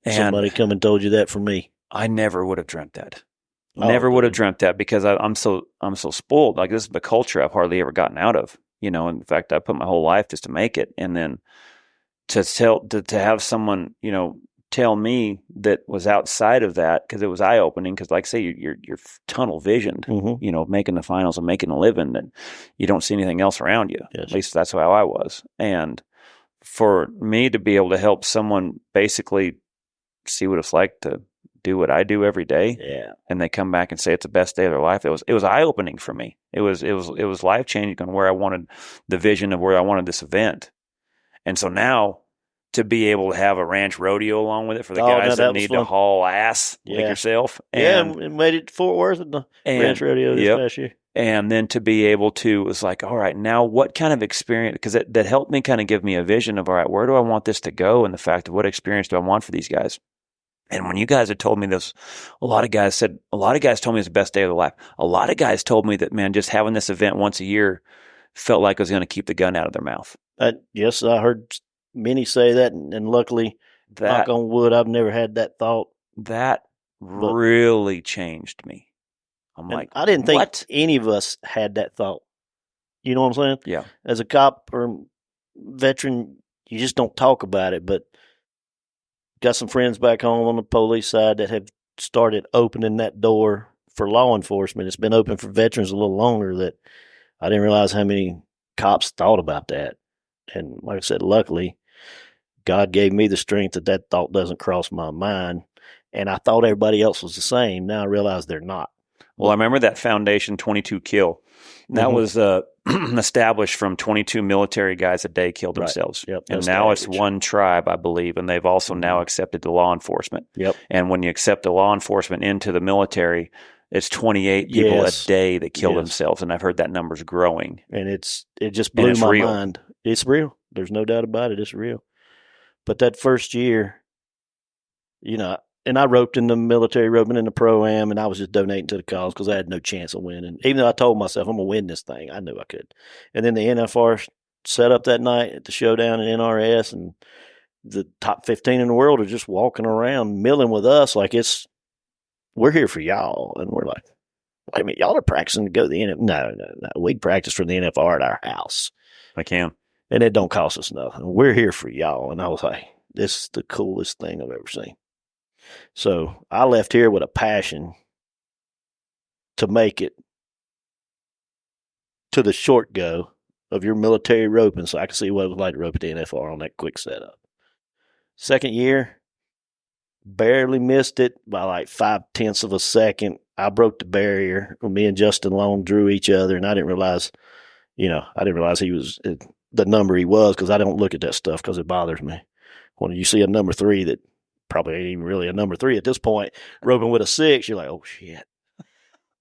Speaker 6: somebody come and told you that for me.
Speaker 5: I never would have dreamt that. Never would have dreamt that because I'm so spoiled. Like, this is the culture I've hardly ever gotten out of. In fact, I put my whole life just to make it, and then to have someone tell me that was outside of that, because it was eye opening. Because, like I say, you're tunnel visioned. Making the finals and making a living, and you don't see anything else around you.
Speaker 6: Yes.
Speaker 5: At least that's how I was. And for me to be able to help someone basically see what it's like to do what I do every day, and they come back and say it's the best day of their life, it was eye opening for me. It was life changing on where I wanted the vision of where I wanted this event. And so now to be able to have a ranch rodeo along with it for the guys that need to haul ass like yourself,
Speaker 6: and made it to Fort Worth at the ranch rodeo this past year.
Speaker 5: And then to be able to, it was like, all right, now what kind of experience, because that helped me kind of give me a vision of, all right, where do I want this to go, and the fact of what experience do I want for these guys. And when you guys had told me this, a lot of guys told me it's the best day of their life. A lot of guys told me that, man, just having this event once a year felt like it was going to keep the gun out of their mouth.
Speaker 6: Yes, I heard many say that, and luckily, knock on wood, I've never had that thought.
Speaker 5: That really changed me. I'm like,
Speaker 6: I didn't think any of us had that thought. You know what I'm saying?
Speaker 5: Yeah.
Speaker 6: As a cop or veteran, you just don't talk about it, but got some friends back home on the police side that have started opening that door for law enforcement. It's been open for veterans a little longer, that I didn't realize how many cops thought about that. And like I said, luckily, God gave me the strength that thought doesn't cross my mind. And I thought everybody else was the same. Now I realize they're not.
Speaker 5: Well, I remember that Foundation 22 kill. That was established from 22 military guys a day killed themselves.
Speaker 6: Yep,
Speaker 5: and now it's one tribe, I believe, and they've also now accepted the law enforcement.
Speaker 6: Yep.
Speaker 5: And when you accept the law enforcement into the military, it's 28 people a day that kill themselves, and I've heard that number's growing.
Speaker 6: And it just blew my mind. It's real. There's no doubt about it. It's real. But that first year, and I roped in the military, roping in the Pro-Am, and I was just donating to the cause because I had no chance of winning. Even though I told myself I'm going to win this thing, I knew I could. And then the NFR set up that night at the showdown at NRS, and the top 15 in the world are just walking around milling with us like we're here for y'all. And we're like, wait a minute, y'all are practicing to go to the NFR. No. We practice for the NFR at our house.
Speaker 5: I can.
Speaker 6: And it don't cost us nothing. We're here for y'all. And I was like, this is the coolest thing I've ever seen. So I left here with a passion to make it to the short go of your military roping, so I could see what it was like to rope at the NFR on that quick setup. Second year, barely missed it by like 0.5 of a second. I broke the barrier. Me and Justin Long drew each other, and I didn't realize he was the number he was, because I don't look at that stuff because it bothers me. When you see a number 3 that probably ain't even really a number 3 at this point, roping with a 6, you're like, oh, shit.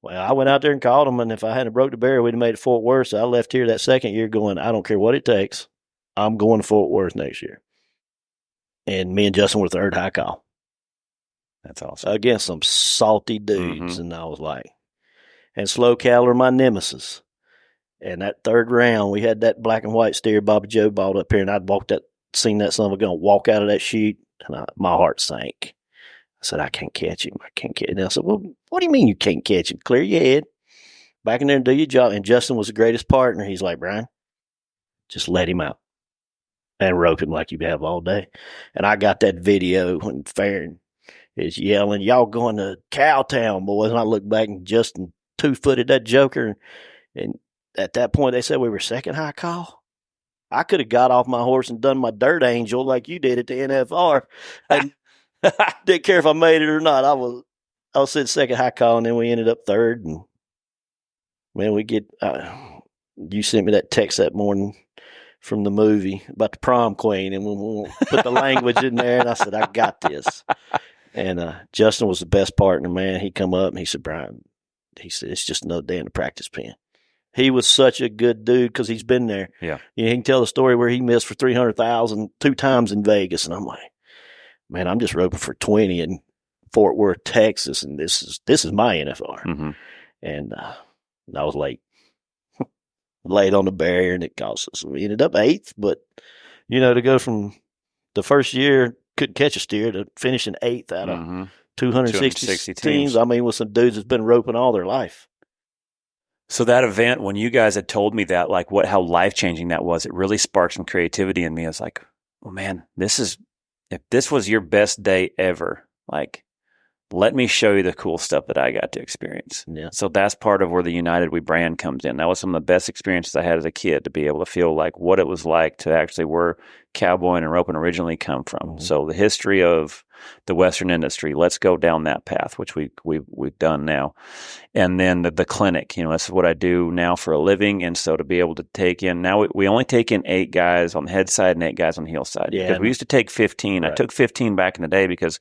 Speaker 6: Well, I went out there and called him, and if I hadn't broke the barrier, we'd have made it Fort Worth. So I left here that second year going, I don't care what it takes. I'm going to Fort Worth next year. And me and Justin were third high call.
Speaker 5: That's awesome.
Speaker 6: Against some salty dudes. And I was like, and Slow Cal are my nemesis. And that third round, we had that black and white steer Bobby Joe bought up here, and I'd seen that son of a gun walk out of that chute, and my heart sank. I said, I can't catch him. I can't catch him. And I said, well, what do you mean you can't catch him? Clear your head. Back in there and do your job. And Justin was the greatest partner. He's like, Brian, just let him out and rope him like you have all day. And I got that video when Farron is yelling, y'all going to Cowtown, boys. And I look back and Justin two-footed that joker. And at that point, they said we were second high call. I could have got off my horse and done my dirt angel like you did at the NFR. And didn't care if I made it or not. I was sitting second high call, and then we ended up third. And man, you sent me that text that morning from the movie about the prom queen, and we put the language in there, and I said, I got this. And Justin was the best partner, man. He come up and he said, Brian, he said, it's just another day in the practice pen. He was such a good dude because he's been there. Yeah. He can tell the story where he missed for $300,000 two times in Vegas, and I'm like, man, I'm just roping for 20 in Fort Worth, Texas, and this is my NFR. Mm-hmm. And I was late. Laid on the barrier, and it cost us. We ended up 8th, but, to go from the first year, couldn't catch a steer, to finishing 8th out of 260 teams. I mean, with some dudes that's been roping all their life.
Speaker 5: So that event, when you guys had told me that, like how life-changing that was, it really sparked some creativity in me. I was like, oh man, if this was your best day ever, like, let me show you the cool stuff that I got to experience. Yeah. So that's part of where the United We brand comes in. That was some of the best experiences I had as a kid, to be able to feel like what it was like to actually where cowboying and roping originally come from. Mm-hmm. So the history of the Western industry, let's go down that path, which we've done now. And then the clinic, that's what I do now for a living. And so to be able to take in, now we only take in 8 guys on the head side and 8 guys on the heel side. Yeah, because we used to take 15. Right. I took 15 back in the day because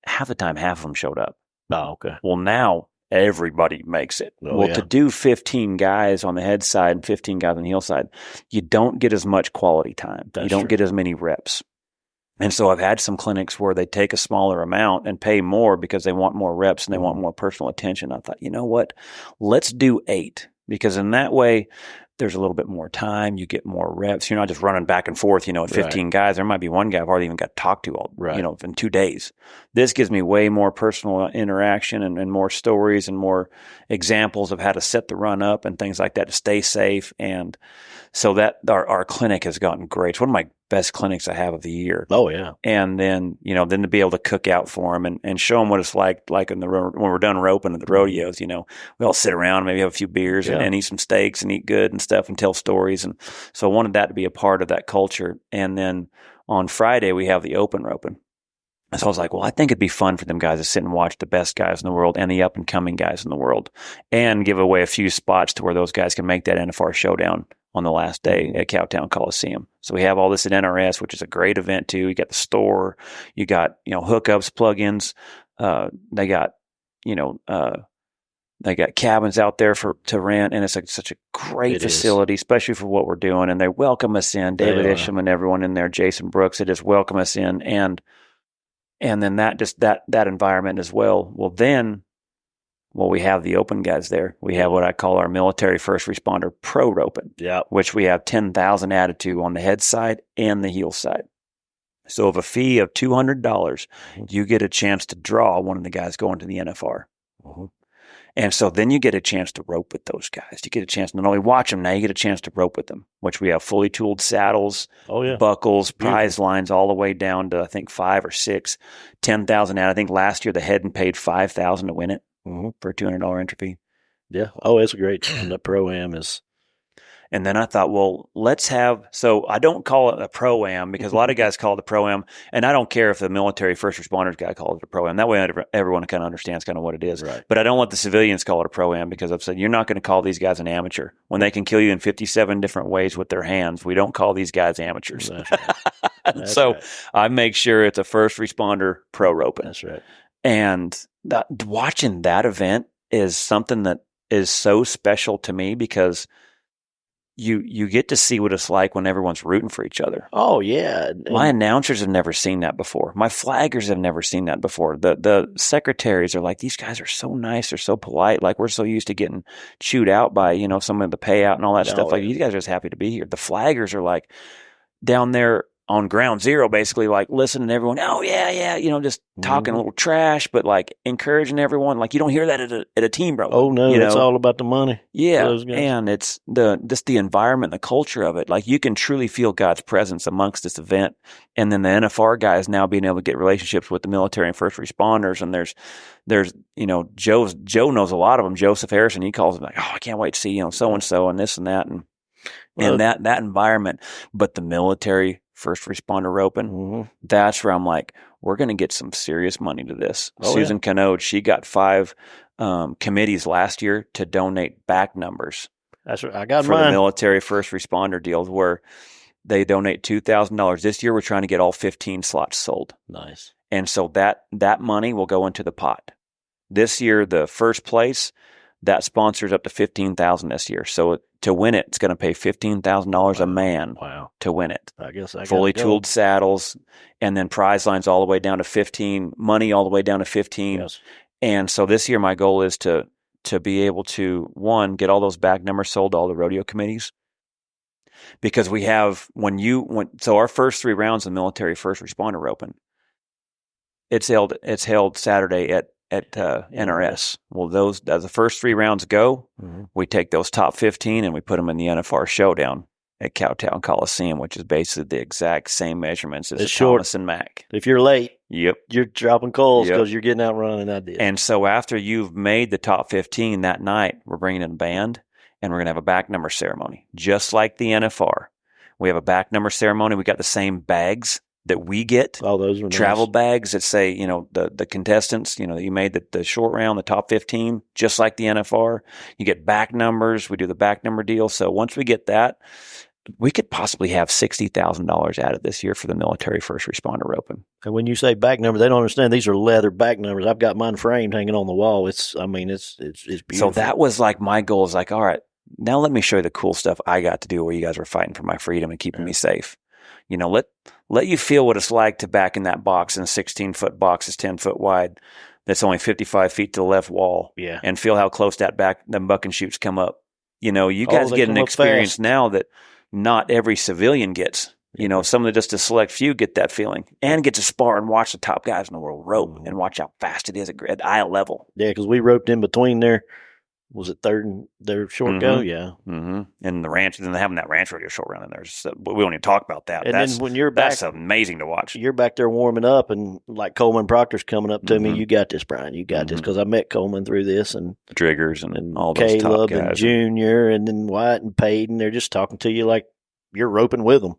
Speaker 5: half the time, half of them showed up.
Speaker 6: Oh, okay.
Speaker 5: Well, now everybody makes it. To do 15 guys on the head side and 15 guys on the heel side, you don't get as much quality time. You don't get as many reps. And so I've had some clinics where they take a smaller amount and pay more because they want more reps and they want more personal attention. I thought, you know what? Let's do 8, because in that way, there's a little bit more time. You get more reps. You're not just running back and forth, at 15 guys. There might be one guy I've already even got to talk to in 2 days. This gives me way more personal interaction and more stories and more examples of how to set the run up and things like that to stay safe. And so that our clinic has gotten great. It's one of my best clinics I have of the year.
Speaker 6: Oh, yeah.
Speaker 5: And then, then to be able to cook out for them and show them what it's like when we're done roping at the rodeos, we all sit around, maybe have a few beers and eat some steaks and eat good and stuff and tell stories. And so I wanted that to be a part of that culture. And then on Friday, we have the open roping. So I was like, well, I think it'd be fun for them guys to sit and watch the best guys in the world and the up and coming guys in the world and give away a few spots to where those guys can make that NFR showdown on the last day at Cowtown Coliseum. So we have all this at NRS, which is a great event too. You got the store, you got, hookups, plugins. They got cabins out there to rent, and it's like such a great facility, especially for what we're doing. And they welcome us in. David Isham and everyone in there, Jason Brooks, they just welcome us in, and then that environment as well. Well, we have the open guys there. We have what I call our military first responder pro roping, which we have 10,000 added to on the head side and the heel side. So of a fee of $200, you get a chance to draw one of the guys going to the NFR. Mm-hmm. And so then you get a chance to rope with those guys. You get a chance to not only watch them, now you get a chance to rope with them, which we have fully tooled saddles, buckles, prize lines, all the way down to, I think, 5 or 6, 10,000 out. I think last year the head paid $5,000 to win it for a $200 entry fee.
Speaker 6: Yeah. Oh, it's great. And the Pro-Am is.
Speaker 5: And then I thought, well, so I don't call it a Pro-Am because a lot of guys call it a Pro-Am, and I don't care if the military first responders guy calls it a Pro-Am. That way everyone kind of understands kind of what it is. Right. But I don't let the civilians call it a Pro-Am because I've said, you're not going to call these guys an amateur. When they can kill you in 57 different ways with their hands, we don't call these guys amateurs. That's right. That's so right. I make sure it's a first responder pro roping.
Speaker 6: That's right.
Speaker 5: And watching that event is something that is so special to me because you get to see what it's like when everyone's rooting for each other.
Speaker 6: Oh, yeah.
Speaker 5: My announcers have never seen that before. My flaggers have never seen that before. The secretaries are like, these guys are so nice. They're so polite. Like, we're so used to getting chewed out by, some of the payout and all that stuff. Like, these guys are just happy to be here. The flaggers are like down there on ground zero, basically like listening to everyone. Oh yeah, just talking a little trash, but like encouraging everyone. Like you don't hear that at a team, bro.
Speaker 6: Oh no, it's all about the money.
Speaker 5: Yeah, and it's just the environment, the culture of it. Like you can truly feel God's presence amongst this event, and then the NFR guys now being able to get relationships with the military and first responders. And there's Joe knows a lot of them. Joseph Harrison, he calls them like, oh, I can't wait to see so and so and this and that and that environment. But the military first responder roping, that's where I'm like, we're going to get some serious money to this. Susan Canode, she got 5 committees last year to donate back numbers.
Speaker 6: That's what I got
Speaker 5: for
Speaker 6: mine.
Speaker 5: The military first responder deals where they donate $2,000. This year we're trying to get all 15 slots sold.
Speaker 6: Nice.
Speaker 5: And so that money will go into the pot. This year, the first place, that sponsors up to $15,000 this year. So to win it, it's going to pay $15,000 a man to win it.
Speaker 6: I guess I
Speaker 5: fully tooled saddles, and then prize lines all the way down to 15, money all the way down to 15.
Speaker 6: Yes.
Speaker 5: And so this year, my goal is to be able to, one, get all those back numbers sold to all the rodeo committees. Because we have, so our first 3 rounds of military first responder roping, it's held Saturday at NRS. Well, as the first 3 rounds go, we take those top 15 and we put them in the NFR showdown at Cowtown Coliseum, which is basically the exact same measurements as Thomas and Mack.
Speaker 6: If you're late,
Speaker 5: you're
Speaker 6: dropping coals because you're getting outrun, and I did.
Speaker 5: And so after you've made the top 15 that night, we're bringing in a band and we're going to have a back number ceremony, just like the NFR. We have a back number ceremony. We got the same bags that we get.
Speaker 6: Oh, those are
Speaker 5: travel
Speaker 6: nice.
Speaker 5: bags that say, the contestants, that you made the short round, the top 15, just like the NFR. You get back numbers. We do the back number deal. So once we get that, we could possibly have $60,000 out of this year for the military first responder roping.
Speaker 6: And when you say back number, they don't understand these are leather back numbers. I've got mine framed hanging on the wall. It's beautiful.
Speaker 5: So that was like my goal is like, all right, now let me show you the cool stuff I got to do where you guys were fighting for my freedom and keeping me safe. Let you feel what it's like to back in that box, and a 16-foot box is 10 foot wide. That's only 55 feet to the left wall.
Speaker 6: Yeah.
Speaker 5: And feel how close the buck and shoots come up. You guys get an experience
Speaker 6: fast.
Speaker 5: Now that not every civilian gets. Some of just a select few get that feeling and get to spar and watch the top guys in the world rope and watch how fast it is at eye level.
Speaker 6: Yeah, because we roped in between there. Was it third and their short go? Yeah.
Speaker 5: Mm-hmm. And the ranch, then having that ranch rodeo short round in there. We don't even talk about that.
Speaker 6: And then when you're back,
Speaker 5: that's amazing to watch.
Speaker 6: You're back there warming up, and like Coleman Proctor's coming up to me. You got this, Brian. You got this, because I met Coleman through this, and
Speaker 5: Driggers and all those
Speaker 6: Caleb
Speaker 5: top guys.
Speaker 6: and Junior, and then White and Payton. They're just talking to you like you're roping with them.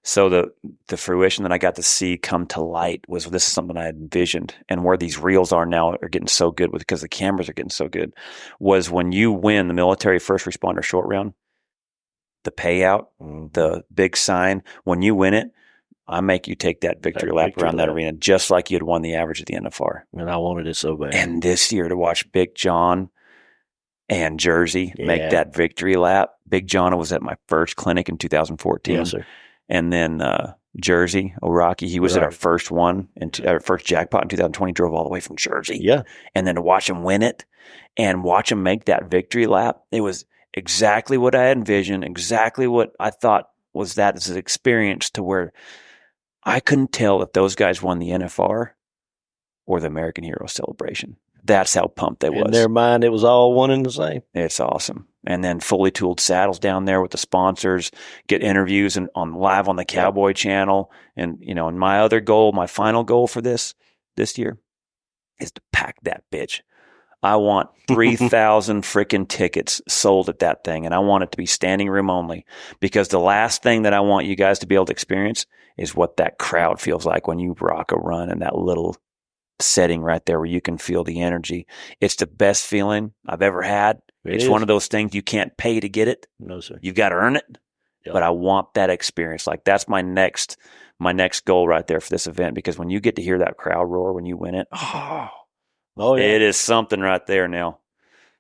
Speaker 5: So the fruition that I got to see come to light was this is something I had envisioned, and where these reels are now are getting so good because the cameras are getting so good, was when you win the military first responder short round, the payout, the big sign, when you win it, I make you take that victory lap around that arena just like you'd won the average of the NFR.
Speaker 6: And I wanted it so bad.
Speaker 5: And this year to watch Big John and Jersey make that victory lap. Big John was at my first clinic in 2014.
Speaker 6: Yes, sir.
Speaker 5: And then Jersey, O'Rocky, he was at our first one, our first jackpot in 2020, drove all the way from Jersey.
Speaker 6: Yeah.
Speaker 5: And then to watch him win it and watch him make that victory lap, it was exactly what I had envisioned, exactly what I thought was that as an experience, to where I couldn't tell if those guys won the NFR or the American Hero Celebration. That's how pumped they was.
Speaker 6: In their mind, it was all one and the same.
Speaker 5: It's awesome. And then fully tooled saddles down there with the sponsors, get interviews on live on the Cowboy Channel. And, and my final goal for this year is to pack that bitch. I want 3,000 freaking tickets sold at that thing. And I want it to be standing room only, because the last thing that I want you guys to be able to experience is what that crowd feels like when you rock a run in that little setting right there where you can feel the energy. It's the best feeling I've ever had. It's one of those things you can't pay to get it.
Speaker 6: No, sir.
Speaker 5: You've got to earn it. Yep. But I want that experience. Like that's my next goal right there for this event, because when you get to hear that crowd roar when you win it, it is something right there now.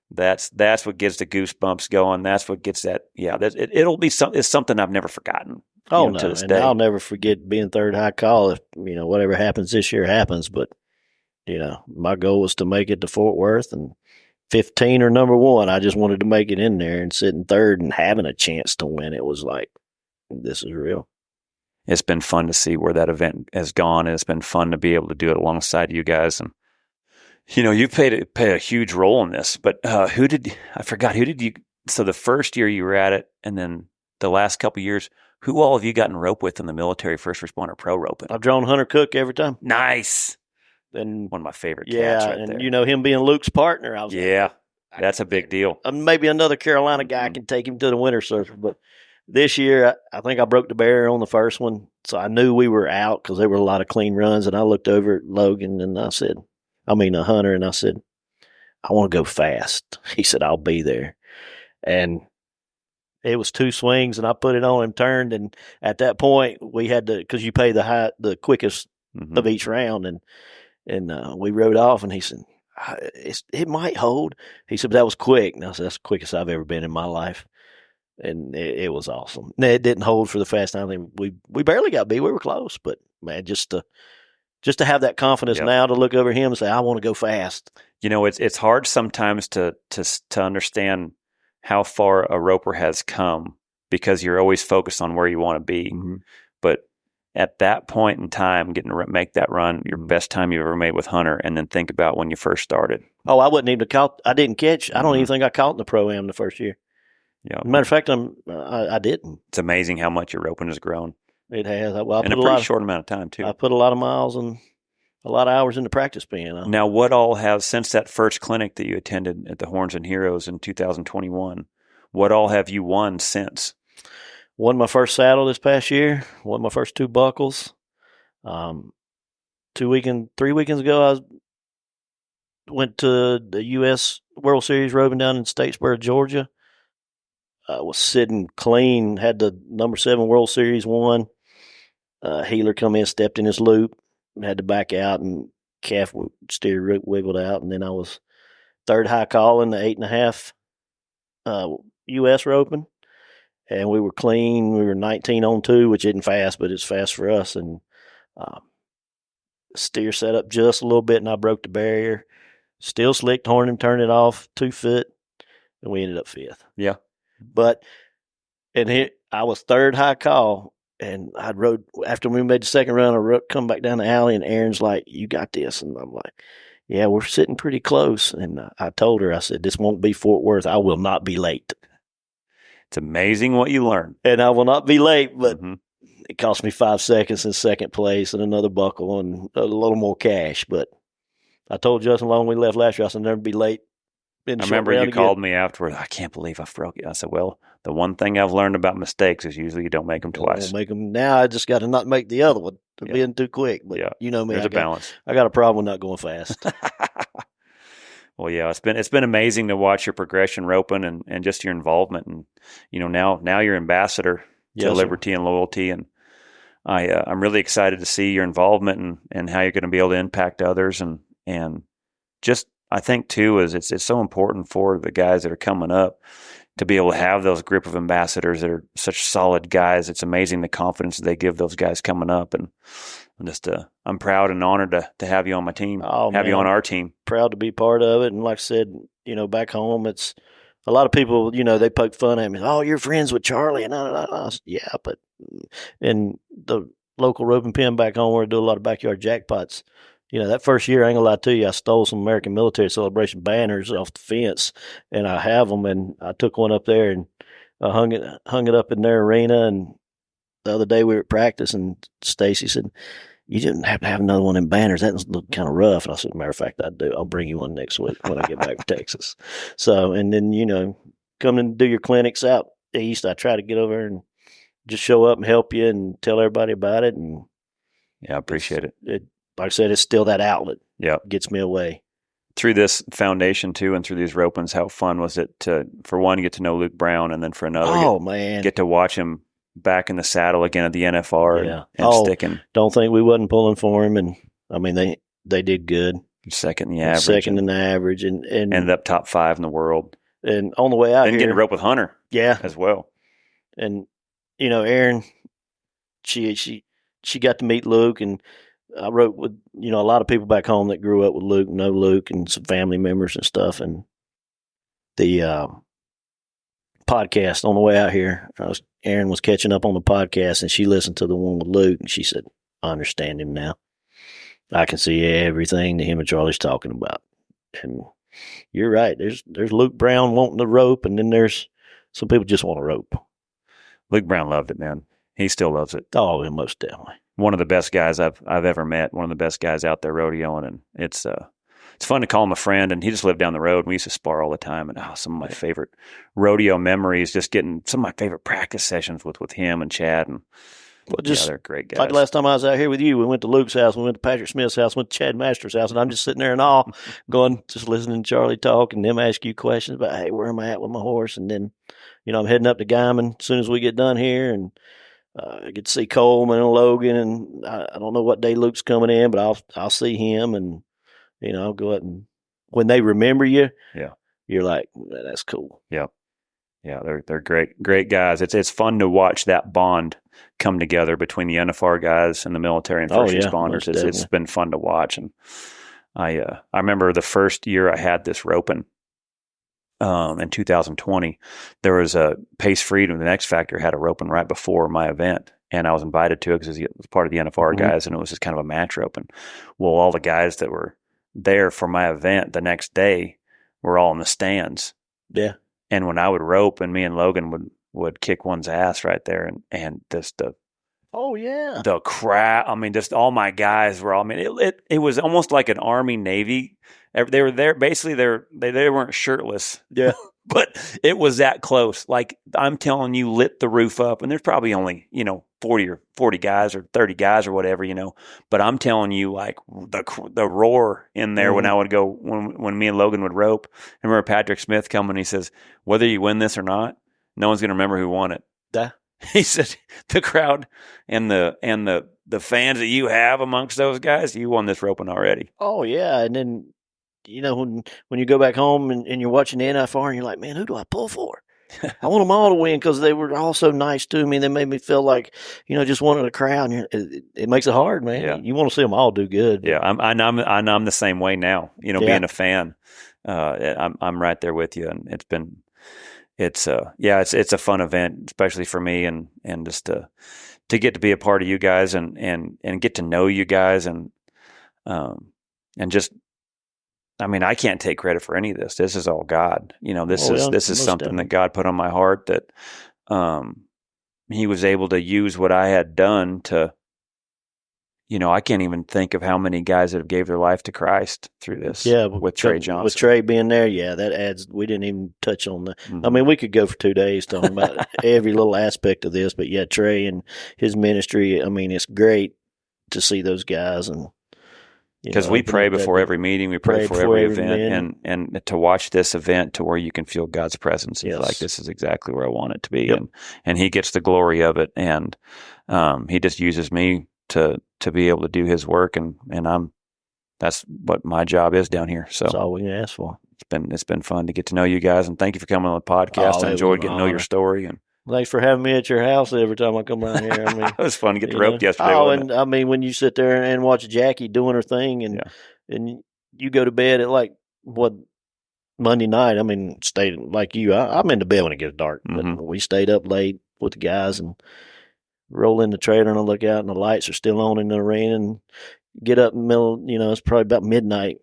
Speaker 5: That's what gets the goosebumps going. That's what gets that. Yeah, it's something I've never forgotten.
Speaker 6: Oh, no, to this day. I'll never forget being third high call. If whatever happens this year happens, but my goal was to make it to Fort Worth, and 15 or number 1. I just wanted to make it in there, and sitting third and having a chance to win. It was like, this is real.
Speaker 5: it's been fun to see where that event has gone, and it's been fun to be able to do it alongside you guys. And you played a huge role in this. But who did you? So the first year you were at it, and then the last couple of years, who all have you gotten rope with in the military first responder pro roping?
Speaker 6: I've drawn Hunter Cook every time.
Speaker 5: Nice.
Speaker 6: And
Speaker 5: one of my favorite cats right there.
Speaker 6: And him being Luke's partner, I was
Speaker 5: that's a big deal.
Speaker 6: Maybe another Carolina guy can take him to the winter circle, but this year I think I broke the barrier on the first one, so I knew we were out because there were a lot of clean runs. And I looked over at Logan and Hunter, and I said, I want to go fast. He said, I'll be there. And it was 2 swings, and I put it on him, turned, and at that point we had to, because you pay the quickest of each round, and we rode off, and he said, it might hold. He said, but that was quick. And I said, that's the quickest I've ever been in my life. And it was awesome. Now, it didn't hold for the fast time. We barely got beat. We were close, but man, just to have that confidence now to look over him and say, I want to go fast.
Speaker 5: It's hard sometimes to understand how far a roper has come because you're always focused on where you want to be. Mm-hmm. But at that point in time, getting to make that run, your best time you've ever made with Hunter, and then think about when you first started.
Speaker 6: Oh, I wouldn't even caught. I didn't catch. I don't even think I caught in the Pro-Am the first year.
Speaker 5: Yeah.
Speaker 6: Matter of fact, I didn't.
Speaker 5: It's amazing how much your roping has grown.
Speaker 6: It has.
Speaker 5: In a pretty short amount of time, too.
Speaker 6: I put a lot of miles and a lot of hours in the practice pen.
Speaker 5: Now, what all have, since that first clinic that you attended at the Horns and Heroes in 2021, what all have you won since?
Speaker 6: Won my first saddle this past year. Won my first 2 buckles. 3 weekends ago, I went to the U.S. World Series roping down in Statesboro, Georgia. I was sitting clean, had the number 7 World Series won. Healer come in, stepped in his loop, had to back out, and calf steer wiggled out. And then I was 3rd high call in the 8.5 U.S. roping. And we were clean. We were 19 on 2, which isn't fast, but it's fast for us. And steer set up just a little bit, and I broke the barrier. Still slicked, horned him, turned it off 2 foot, and we ended up 5th.
Speaker 5: Yeah.
Speaker 6: But I was 3rd high call, and I rode after we made the second run. I come back down the alley, and Aaron's like, "You got this," and I'm like, "Yeah, we're sitting pretty close." And I told her, I said, "This won't be Fort Worth. I will not be late."
Speaker 5: It's amazing what you learn.
Speaker 6: And I will not be late, but it cost me 5 seconds in second place and another buckle and a little more cash. But I told Justin Long we left last year, I said, never be late.
Speaker 5: I remember you called me afterwards. I can't believe I broke it. I said, well, the one thing I've learned about mistakes is usually you don't make them twice.
Speaker 6: Don't make them. Now I just got to not make the other one. Being too quick. But you know me.
Speaker 5: There's a balance.
Speaker 6: I got a problem with not going fast.
Speaker 5: Well, yeah, it's been amazing to watch your progression roping and just your involvement. And, now you're ambassador to Liberty and Loyalty. And I'm really excited to see your involvement and how you're going to be able to impact others. And just, I think too, is it's so important for the guys that are coming up to be able to have those group of ambassadors that are such solid guys. It's amazing the confidence that they give those guys coming up. And I'm proud and honored to have you on my team, you on our team.
Speaker 6: Proud to be part of it. And like I said, back home, it's a lot of people, they poke fun at me. Oh, you're friends with Charlie. And I said, yeah, but in the local roping pen back home where I do a lot of backyard jackpots, that first year, I ain't gonna lie to you, I stole some American Military Celebration banners off the fence, and I have them, and I took one up there and I hung it up in their arena. And the other day we were at practice, and Stacy said, "You didn't have to have another one in banners. That looked kind of rough." And I said, "Matter of fact, I do. I'll bring you one next week when I get back from Texas." So, and then come and do your clinics out east. I try to get over and just show up and help you and tell everybody about it. And
Speaker 5: yeah, I appreciate it.
Speaker 6: Like I said, it's still that outlet.
Speaker 5: Yeah.
Speaker 6: Gets me away.
Speaker 5: Through this foundation, too, and through these ropings, how fun was it to, for one, get to know Luke Brown, and then for another, get to watch him back in the saddle again at the NFR and sticking.
Speaker 6: Don't think we wasn't pulling for him. And, I mean, they did good.
Speaker 5: Second in the average.
Speaker 6: Second in the average. And
Speaker 5: ended up top 5 in the world.
Speaker 6: And on the way out
Speaker 5: here. Getting a rope with Hunter.
Speaker 6: Yeah.
Speaker 5: As well.
Speaker 6: And, Erin, she got to meet Luke, and I wrote with, a lot of people back home that grew up with Luke, know Luke, and some family members and stuff. And the podcast on the way out here, I was, Erin was catching up on the podcast, and she listened to the one with Luke, and she said, I understand him now. I can see everything that him and Charlie's talking about. And you're right. There's Luke Brown wanting the rope, and then there's some people just want a rope.
Speaker 5: Luke Brown loved it, man. He still loves it.
Speaker 6: Oh, most definitely.
Speaker 5: One of the best guys I've ever met. One of the best guys out there rodeoing, and it's fun to call him a friend. And he just lived down the road. We used to spar all the time, and some of my favorite rodeo memories. Just getting some of my favorite practice sessions with him and Chad, and they're great guys.
Speaker 6: Like last time I was out here with you, we went to Luke's house, we went to Patrick Smith's house, went to Chad Master's house, and I'm just sitting there in awe, just listening to Charlie talk and them ask you questions about, hey, where am I at with my horse? And then, I'm heading up to Guyman as soon as we get done here, and I get to see Coleman and Logan, and I don't know what day Luke's coming in, but I'll see him, and I'll go out, and when they remember you, you're like, that's cool.
Speaker 5: Yeah, they're great guys. It's fun to watch that bond come together between the NFR guys and the military and first responders. It's been fun to watch, and I remember the first year I had this roping. In 2020, there was a Pace Freedom. The X Factor had a roping right before my event, and I was invited to it because it was part of the NFR guys, and it was just kind of a match roping. Well, all the guys that were there for my event the next day were all in the stands.
Speaker 6: Yeah.
Speaker 5: And when I would rope, and me and Logan would kick one's ass right there, and just the crowd. I mean, just all my guys were all. I mean, it was almost like an Army Navy. They were there basically. They weren't shirtless.
Speaker 6: Yeah,
Speaker 5: but it was that close. Like I'm telling you, lit the roof up, and there's probably only 40 guys or 30 guys or whatever, But I'm telling you, like the roar in there when I would go when me and Logan would rope. I remember Patrick Smith coming. He says, "Whether you win this or not, no one's going to remember who won it."
Speaker 6: Yeah.
Speaker 5: He said, "The crowd and the fans that you have amongst those guys, you won this roping already."
Speaker 6: Oh yeah, and then when you go back home and you're watching the NFR and you're like, man, who do I pull for? I want them all to win because they were all so nice to me. They made me feel like, just wanting a crowd. And it makes it hard, man. Yeah. You want to see them all do good.
Speaker 5: Yeah, I'm the same way now. Being a fan, I'm right there with you, and it's a fun event, especially for me, and just to get to be a part of you guys and get to know you guys and just. I mean, I can't take credit for any of this. This is all God. This is something that God put on my heart that He was able to use what I had done to. I can't even think of how many guys that have gave their life to Christ through this.
Speaker 6: Yeah,
Speaker 5: with Trey Johnson.
Speaker 6: With Trey being there, that adds. We didn't even touch on that. Mm-hmm. I mean, we could go for 2 days talking about every little aspect of this, but Trey and his ministry. I mean, it's great to see those guys and.
Speaker 5: Because we pray before every meeting, we pray before every event, and to watch this event to where you can feel God's presence, it's like this is exactly where I want it to be, and He gets the glory of it, and He just uses me to be able to do His work, and that's what my job is down here. So
Speaker 6: that's all we can ask for.
Speaker 5: It's been fun to get to know you guys, and thank you for coming on the podcast. I enjoyed getting to know your story and.
Speaker 6: Thanks for having me at your house every time I come around here. I mean,
Speaker 5: it was fun to get the rope yesterday.
Speaker 6: Oh, and I mean, when you sit there and watch Jackie doing her thing, and you go to bed at Monday night. I mean, stayed like you. I'm in the bed when it gets dark, but we stayed up late with the guys and roll in the trailer and I look out and the lights are still on in the arena and get up in the middle. It's probably about midnight.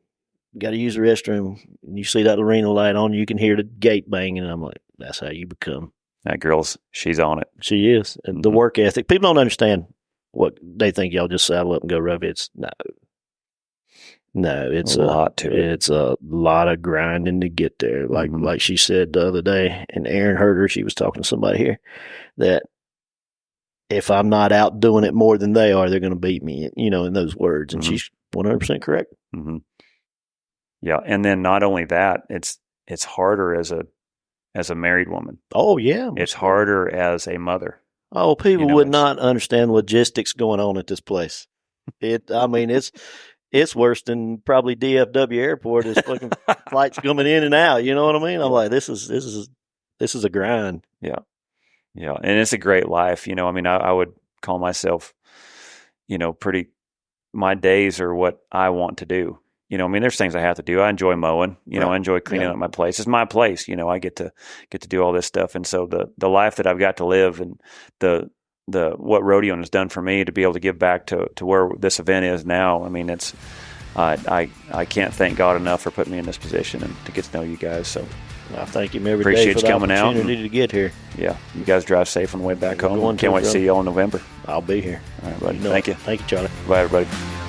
Speaker 6: Got to use the restroom. And you see that arena light on, you can hear the gate banging, and I'm like, that's how you become.
Speaker 5: That girl's, she's on it.
Speaker 6: She is. And the work ethic. People don't understand what they think y'all just saddle up and go rub. It's no, it's a lot to it. It's a lot of grinding to get there. Like she said the other day, and Erin heard her, she was talking to somebody here, that if I'm not out doing it more than they are, they're going to beat me, in those words. And she's 100% correct.
Speaker 5: Mm-hmm. Yeah. And then not only that, it's harder as a married woman.
Speaker 6: Oh, yeah.
Speaker 5: It's harder as a mother.
Speaker 6: Oh, people would not understand logistics going on at this place. It's worse than probably DFW Airport. It's fucking flights coming in and out. You know what I mean? I'm like, this is a grind.
Speaker 5: Yeah. Yeah. And it's a great life. I would call myself, my days are what I want to do. you know, I mean, there's things I have to do. I enjoy mowing, you know, I enjoy cleaning up my place. It's my place, you know, I get to do all this stuff. And so the life that I've got to live and what rodeoing has done for me to be able to give back to where this event is now. I mean, it's, I can't thank God enough for putting me in this position and to get to know you guys. So
Speaker 6: I thank him every
Speaker 5: appreciate
Speaker 6: day for
Speaker 5: you
Speaker 6: the
Speaker 5: coming out
Speaker 6: opportunity to get here.
Speaker 5: Yeah. You guys drive safe on the way back home. Can't wait to see you all in November.
Speaker 6: I'll be here.
Speaker 5: All right, buddy. Thank you.
Speaker 6: Thank you, Charlie.
Speaker 5: Bye, everybody.